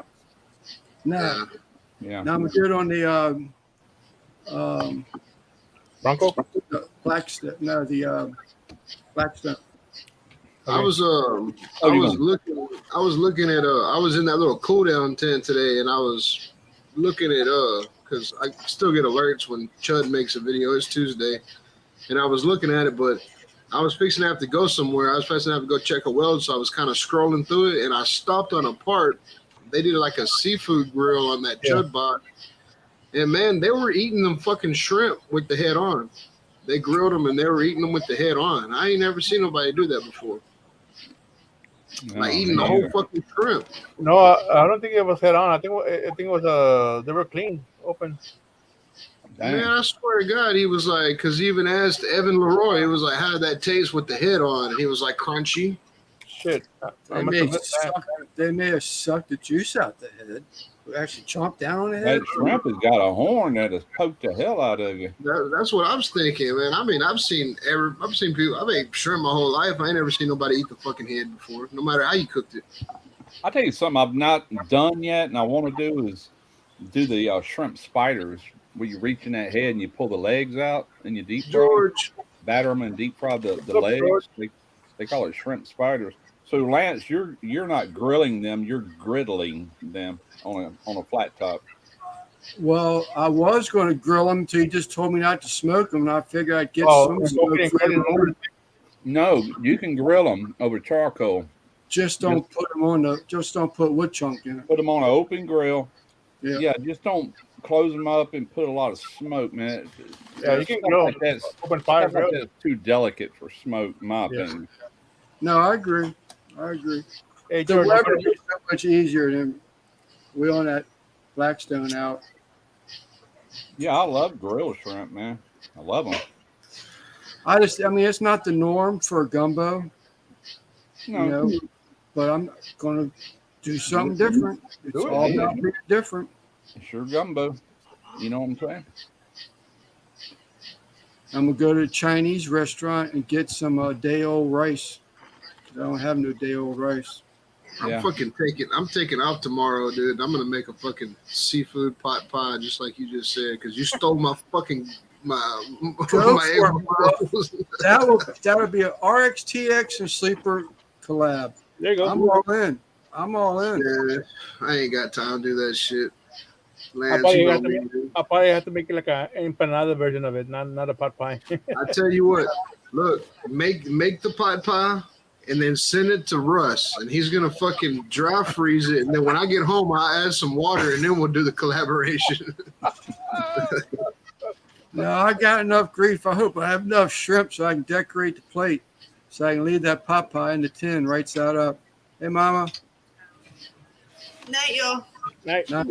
No. Yeah. Now I'm going to do it on the Bronco? Blackstone. No, the Blackstone. I was looking at I was in that little cool down tent today, and I was looking at because I still get alerts when Chud makes a video. It's Tuesday, and I was looking at it, but I was fixing to have to go somewhere. I was fixing to have to go check a weld, so I was kind of scrolling through it, and I stopped on a part. They did like a seafood grill on that Chud bot, and man, they were eating them fucking shrimp with the head on. They grilled them and they were eating them with the head on. I ain't never seen nobody do that before. Like eating the whole fucking shrimp. No, I don't think it was head on. I think it was they were clean, open. Dang. Man, I swear to God, he was like, because he even asked Evan Leroy, he was like, how did that taste with the head on? And he was like, crunchy. Shit. They may have sucked the juice out the head. Actually chomped down on the head. That shrimp has got a horn that has poked the hell out of you. That's what I was thinking, man. I mean, I've seen people. I've ate shrimp my whole life. I ain't never seen nobody eat the fucking head before, no matter how you cooked it. I'll tell you something I've not done yet, and I want to do is do the shrimp spiders, where you reach in that head and you pull the legs out and you deep fry George, batter them and deep fry the legs. They call it shrimp spiders. So Lance, you're not grilling them, you're griddling them on a flat top. Well, I was going to grill them until you just told me not to smoke them, and I figured I'd get some smoke flavor. No, you can grill them over charcoal. Just don't put them on the. Just don't put wood chunk in it. Put them on an open grill. Yeah. Yeah, just don't close them up and put a lot of smoke, man. Yeah, you can grill that's open fire grill. that's too delicate for smoke, in my opinion. No, I agree. Hey, The George, Weber is so much easier than wheeling that Blackstone out. Yeah, I love grilled shrimp, man. I love them. I mean, it's not the norm for gumbo, No, but I'm going to do something different. It's Do it, all man. about being different. sure gumbo. You know what I'm saying? I'm going to go to a Chinese restaurant and get some day-old rice. I don't have no day-old rice. Yeah. I'm taking off tomorrow, dude. I'm gonna make a fucking seafood pot pie, just like you just said, because you stole my fucking Go my for it, egg. That would be an RXTX and sleeper collab. There you go. I'm all in. I'm all in. Yeah, I ain't got time to do that shit. I'll Lance, probably, you know have to me. make, I'll probably have to make it like a empanada version of it, not a pot pie. I tell you what, look, make the pot pie and then send it to Russ, and he's gonna fucking dry freeze it. And then when I get home, I'll add some water, and then we'll do the collaboration. No, I got enough grief. I hope I have enough shrimp so I can decorate the plate, so I can leave that pot pie in the tin right side up. Hey, Mama. Night, y'all. Night. Night.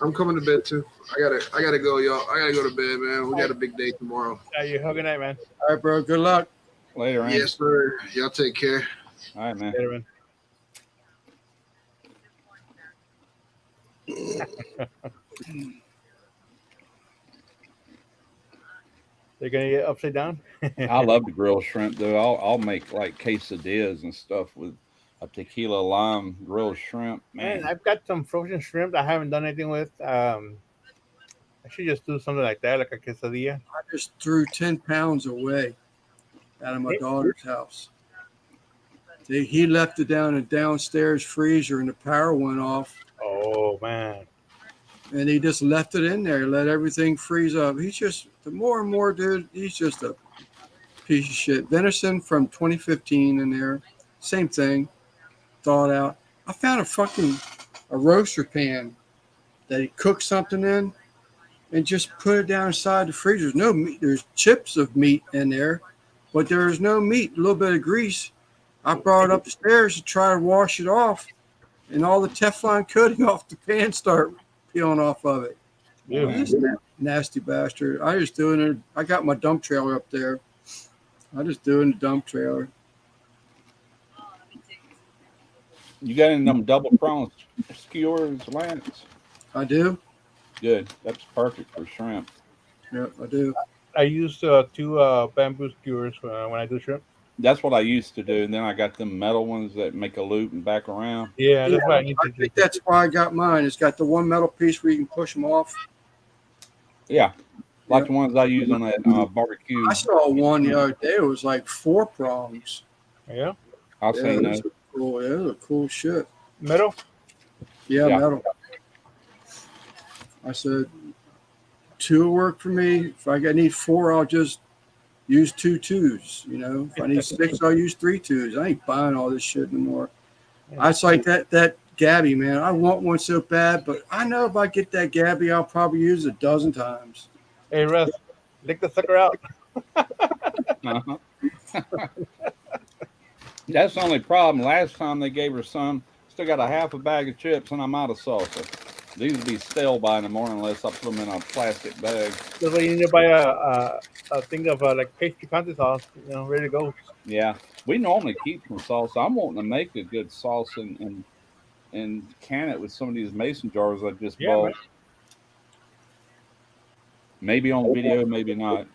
I'm coming to bed too. I gotta go, y'all. I gotta go to bed, man. We got a big day tomorrow. Yeah, you have a good night, man. All right, bro. Good luck. Later, Andy. Yes, sir. Y'all take care. All right, man. Later, man. They're gonna get upside down. I love the grilled shrimp, though. I'll make like quesadillas and stuff with a tequila lime grilled shrimp. Man, Man, I've got some frozen shrimp I haven't done anything with. I should just do something like that, like a quesadilla. I just threw 10 pounds away out of my daughter's house. He left it down in the downstairs freezer and the power went off. Oh man. And he just left it in there, let everything freeze up. He's just, the more and more, dude, he's just a piece of shit. Venison from 2015 in there. Same thing. Thawed out. I found a roaster pan that he cooked something in and just put it down inside the freezer. There's no meat. There's chips of meat in there, but there's no meat, a little bit of grease. I brought it upstairs to try to wash it off, and all the Teflon coating off the pan started peeling off of it. Yeah. This nasty bastard. I just doing it. I got my dump trailer up there. I just doing the dump trailer. you got any of them double prong skewers, Lance? I do. Good. That's perfect for shrimp. Yep, I do. I use two bamboo skewers when I do shrimp. That's what I used to do, and then I got them metal ones that make a loop and back around. Yeah, that's what I need I to do. think that's why I got mine. It's got the one metal piece where you can push them off. Yeah, like Yep. the ones I use on that barbecue. I saw one the other day. It was like 4 prongs. Yeah, I've Yeah, seen those those. are cool. Yeah, those are cool shit. metal. Yeah, Yeah. metal. I said 2 will work for me. If I need 4, I'll just use 2 2s. You know, if I need 6, I'll use 3 2s. I ain't buying all this shit anymore. It's like that Gabby, man. I want one so bad, but I know if I get that Gabby, I'll probably use it a dozen times. Hey, Russ, lick the sucker out. Uh-huh. That's the only problem. Last time they gave her some, still got a half a bag of chips, and I'm out of salsa. These would be stale by in the morning unless I put them in a plastic bag. That's why you need to buy a thing of like pastry conte sauce, ready to go. Yeah, we normally keep some salsa. I'm wanting to make a good salsa and can it with some of these mason jars I just Yeah, bought. man. Maybe on video, maybe not.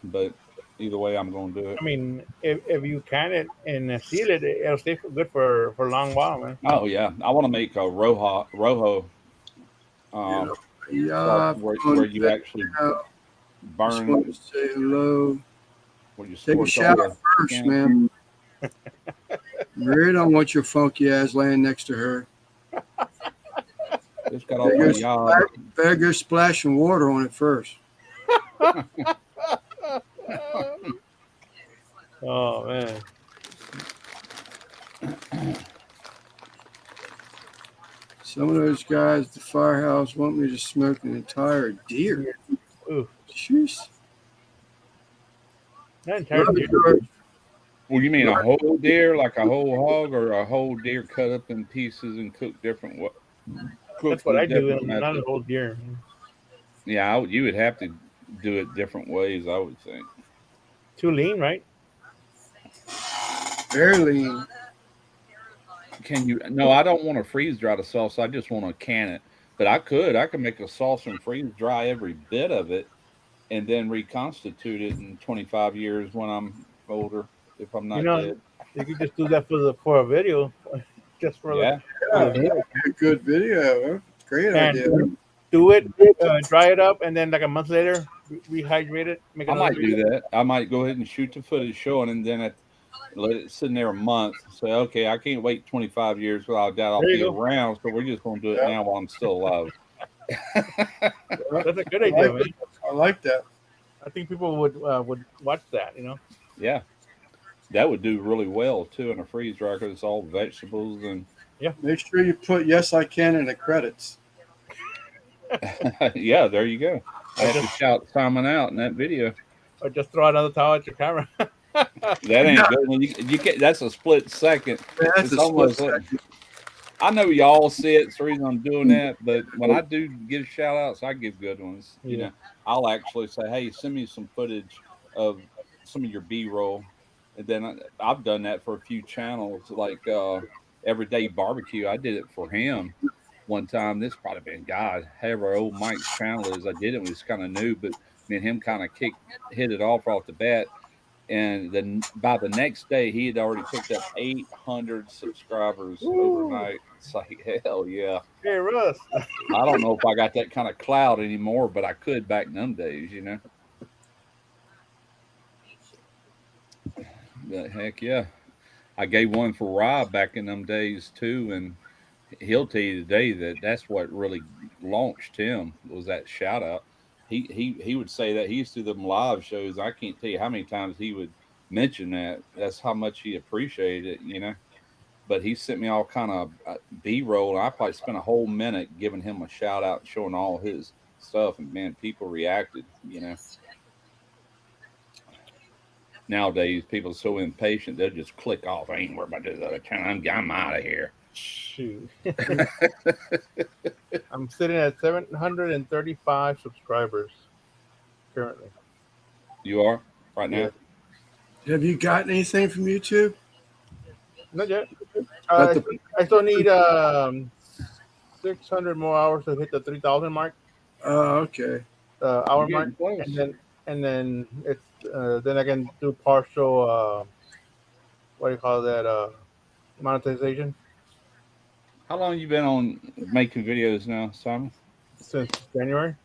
But either way, I'm going to do it. I mean, if you can it and seal it, it'll stay good for a long while, man. Oh yeah, I want to make a rojo. Yeah, Where you actually just burn. want to say hello. Where you Take a scorch all shower the first, can. man. Really don't want your funky ass laying next to her. It's got all the yard. Better go splashing water on it first. Oh man. Some of those guys at the firehouse want me to smoke an entire deer. Ooh. Jeez. Not entirely. Love it, George. Well, you mean a whole deer, like a whole hog, or a whole deer cut up in pieces and cooked different? That's what I do, not a whole deer. Yeah, you would have to do it different ways, I would think. Too lean, right? Very lean. Can you? No, I don't want to freeze dry the sauce. I just want to can it. But I could make a sauce and freeze dry every bit of it, and then reconstitute it in 25 years when I'm older, if I'm not dead. You could just do that for a video, just for Yeah. Good video. Huh? Great And idea. do it, dry it up, and then like a month later, rehydrate it. Make I another might do video. that. I might go ahead and shoot the footage showing, and then let it sit in there a month. Say, okay, I can't wait 25 years. Well, I doubt I'll There you be go. around, so we're just going to do it Yeah. now while I'm still alive. That's a good I idea, like man. it. I like that. I think people would watch that. You know. Yeah, that would do really well too in a freeze dryer because it's all vegetables and Make sure you put "Yes, I can" in the credits. yeah, there you go. I have to shout Simon out in that video. Or just throw another towel at your camera. That ain't good. When you can't, that's a split second. Yeah, that's It's a split almost like, second. I know y'all see it. It's the reason I'm doing that. But when I do give shout outs, I give good ones. You Yeah. know, I'll actually say, hey, send me some footage of some of your B roll. And then I've done that for a few channels, like Everyday Barbecue. I did it for him one time. This probably been, God, however old Mike's channel is. I did it when he was kind of new, but me and him kind of hit it off the bat. And then by the next day, he had already picked up 800 subscribers overnight. It's like, hell yeah. Hey, Russ. I don't know if I got that kind of clout anymore, but I could back in them days, you know. But heck yeah. I gave one for Rob back in them days too, and he'll tell you today that's what really launched him was that shout out. He would say that he used to do them live shows. I can't tell you how many times he would mention that. That's how much he appreciated it, you know. But he sent me all kind of B-roll, and I probably spent a whole minute giving him a shout out and showing all his stuff, and man, people reacted, you know. Nowadays, people are so impatient they'll just click off. I ain't worried about this other channel. I'm out of here. Shoot. I'm sitting at 735 subscribers currently. You are right now. Yeah. Have you gotten anything from YouTube? Not yet. But the- I still need 600 more hours to hit the 3,000 mark. Okay. Hour You're mark, getting close. and then it's then I can do partial. What do you call that? Monetization How long you been on making videos now, Simon? since January.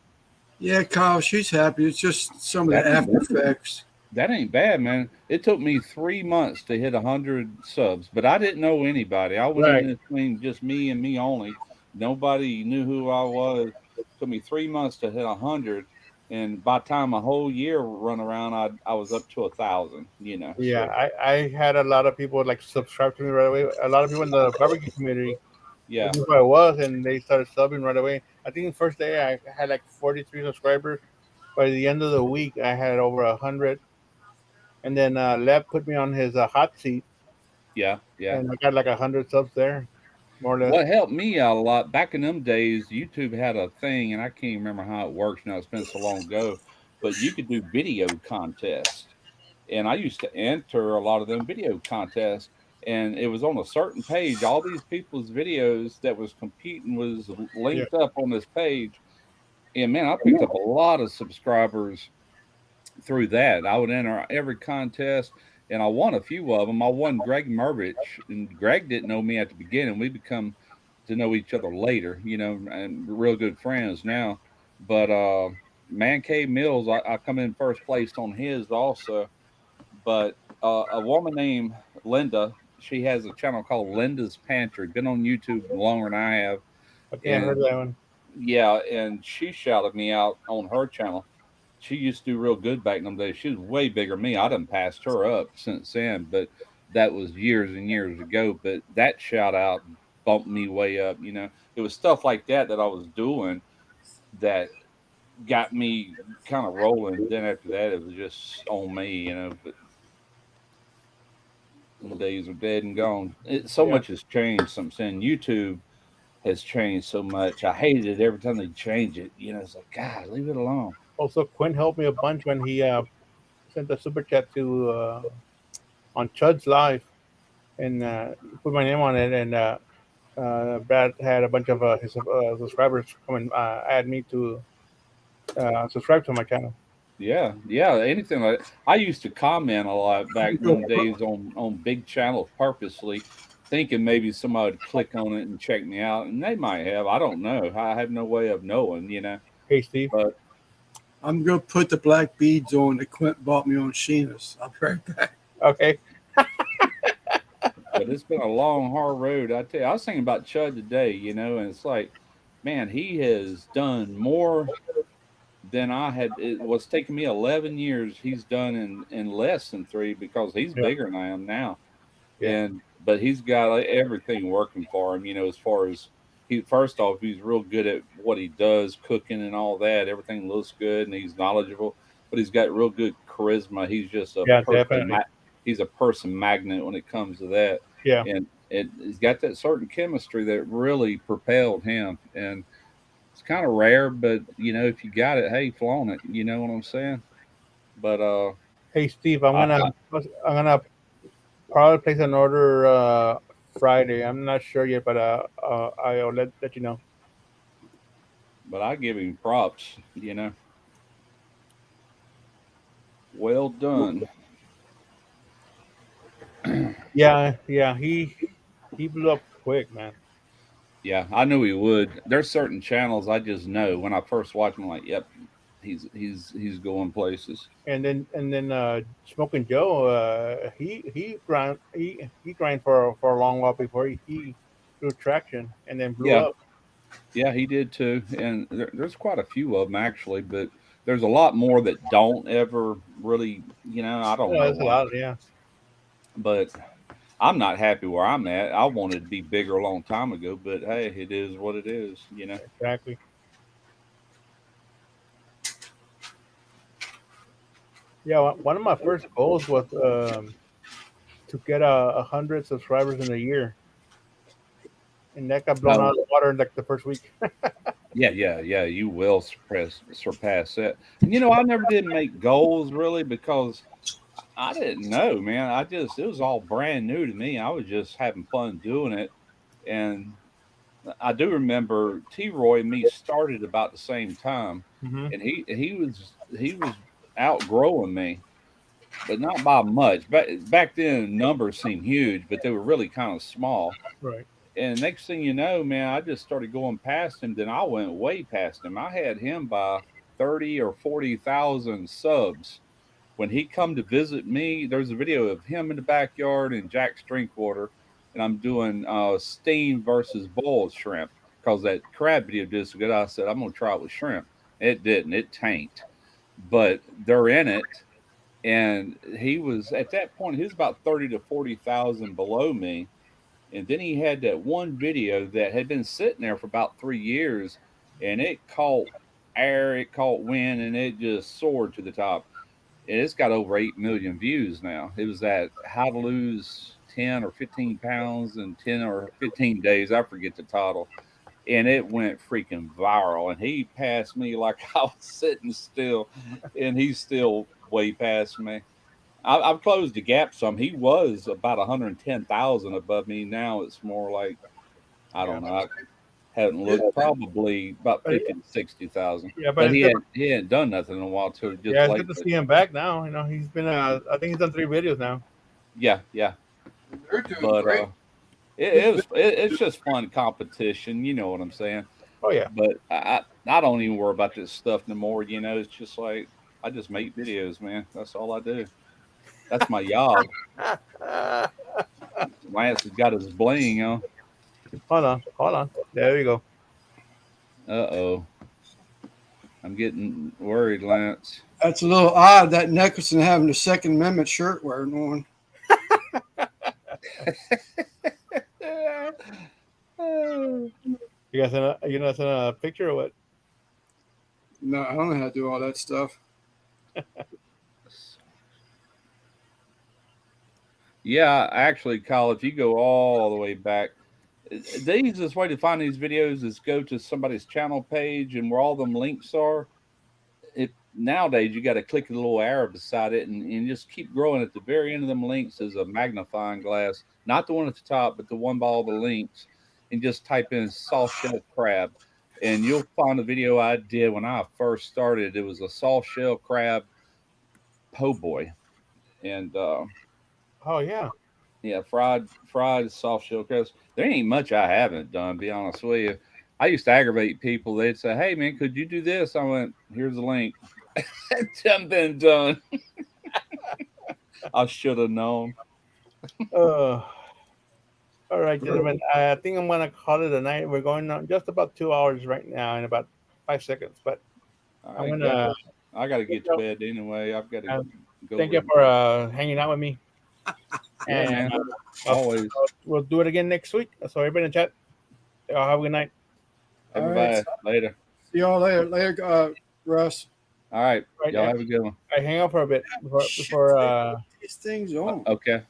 Yeah, Kyle, she's happy. It's just some of the That's after effects. That ain't bad, man. It took me 3 months to hit 100 subs, but I didn't know anybody. I went Right. in this thing just me and me only. Nobody knew who I was. It took me 3 months to hit 100, and by the time a whole year run around, I was up to 1,000. You know. Yeah, So, I had a lot of people like subscribe to me right away. A lot of people in the barbecue community yeah. knew who I was, and they started subbing right away. I think the first day I had like 43 subscribers. By the end of the week, I had over 100. And then Lev put me on his hot seat, Yeah. and I got like 100 subs there, more or less. What helped me out a lot back in them days, YouTube had a thing, and I can't remember how it works now. It's been so long ago, but you could do video contests, and I used to enter a lot of them video contests, and it was on a certain page. All these people's videos that was competing was linked up on this page, and man, I picked up a lot of subscribers through that. I would enter every contest, and I won a few of them. I won Greg Mervich, and Greg didn't know me at the beginning. We become to know each other later, you know, and we're real good friends now. But Man Cave Mills, I come in first place on his also. But a woman named Linda, she has a channel called Linda's Pantry. Been on YouTube longer than I have. Okay, I heard that one. Yeah, and she shouted me out on her channel. She used to do real good back in them days. She was way bigger than me. I done passed her up since then, but that was years and years ago. But that shout out bumped me way up. You know, it was stuff like that I was doing that got me kind of rolling. Then after that, it was just on me, you know. But the days are dead and gone. So much has changed. I'm saying YouTube has changed so much. I hated it every time they change it. You know, it's like, God, leave it alone. Also, Quinn helped me a bunch when he sent a super chat to on Chud's Live, and put my name on it. And Brad had a bunch of his subscribers come and add me to subscribe to my channel. Yeah, anything like that. I used to comment a lot back in them days on big channels purposely, thinking maybe somebody would click on it and check me out, and they might have. I don't know. I have no way of knowing, you know. Hey, Steve. But I'm gonna put the black beads on that Quint bought me on Sheena's. I'll be right back. Okay. But it's been a long, hard road. I tell you, I was thinking about Chud today, and it's like, man, he has done more than I had. It was taking me 11 years. He's done in less than 3 because he's Yeah. bigger than I am now. Yeah. But he's got everything working for him, as far as first off, he's real good at what he does, cooking and all that. Everything looks good and he's knowledgeable, but he's got real good charisma. He's just a Yeah, person. definitely. He's a person magnet when it comes to that. Yeah. And he's got that certain chemistry that really propelled him. And it's kind of rare, but if you got it, hey, flaunt it. You know what I'm saying? But Hey, Steve, I'm I, gonna probably place an order Friday. I'm not sure yet, but I'll let you know. but I give him props. Well done. Yeah, yeah. He blew up quick, man. Yeah, I knew he would. There's certain channels I just know when I first watch them, I'm like, yep, he's going places. And then Smoking Joe, he grind for a long while before he drew traction and then blew Yeah, up. yeah, he did too. And there's quite a few of them actually, but there's a lot more that don't ever really, I don't Yeah, know that's a why. lot. Yeah, But I'm not happy where I'm at. I wanted to be bigger a long time ago, but hey, it is what it is. exactly. Yeah, one of my first goals was to get 100 subscribers in a year, and that got blown out of the water in like the first week. Yeah, yeah, yeah. You will surpass that. And I never did make goals really because I didn't know, man. It was all brand new to me. I was just having fun doing it. And I do remember T Roy and me started about the same time. Hmm. And he was outgrowing me, but not by much. Back then numbers seemed huge, but they were really kind of small. Right. And next thing you know, man, I just started going past him. Then I went way past him. I had him by 30 or 40,000 subs. When he come to visit me, there's a video of him in the backyard and Jack's Drinkwater, and I'm doing steam versus boiled shrimp because that crab video did so good. I said I'm gonna try it with shrimp. It didn't. It tanked, but they're in it. And he was at that point. He was about 30 to 40,000 below me, and then he had that one video that had been sitting there for about 3 years, and it caught air, it caught wind, and it just soared to the top. And it's got over 8 million views now. It was that how to lose 10 or 15 pounds in 10 or 15 days. I forget the title. And it went freaking viral. And he passed me like I was sitting still, and he's still way past me. I've closed the gap some. He was about 110,000 above me. Now it's more like, I Yeah. don't know. I haven't looked, probably about But 50 to 60,000. yeah, but But it's he good. hadn't done nothing in a while too, just Yeah, it's good to lately. see him back now. He's been. I think he's done 3 videos now. Yeah, yeah. They're doing But great. it's just fun competition. You know what I'm saying? Oh yeah. But I don't even worry about this stuff no more. It's just like I just make videos, man. That's all I do. That's my job. Lance has got his bling on. Hold on. There you go. Uh-oh. I'm getting worried, Lance. That's a little odd that Nicholson having the Second Amendment shirt wearing on. You guys send a picture or what? No, I don't know how to do all that stuff. Yeah, actually, Kyle, if you go all the way back, the easiest way to find these videos is go to somebody's channel page and where all them links are. Nowadays you got to click a little arrow beside it and just keep growing. At the very end of them links is a magnifying glass, not the one at the top, but the one by all the links, and just type in soft shell crab, and you'll find a video I did when I first started. It was a soft shell crab po' boy, and Oh yeah. yeah, fried soft shell crabs. There ain't much I haven't done, to be honest with you. I used to aggravate people. They'd say, "Hey, man, could you do this?" I went, "Here's the link." Done been done. I should have known. All right, gentlemen. I think I'm gonna call it a night. We're going on just about 2 hours right now in about 5 seconds. But All I'm right, gonna guys. I got to get to bed anyway. I've got to go. thank you to- for hanging out with me. Yeah, And man. Always. we'll do it again next week. So everybody in the chat, y'all have a good night. All Everybody, right. later. See y'all later, Russ. All right. Right, Y'all yeah. have a good one. I hang out for a bit before These things on. Okay.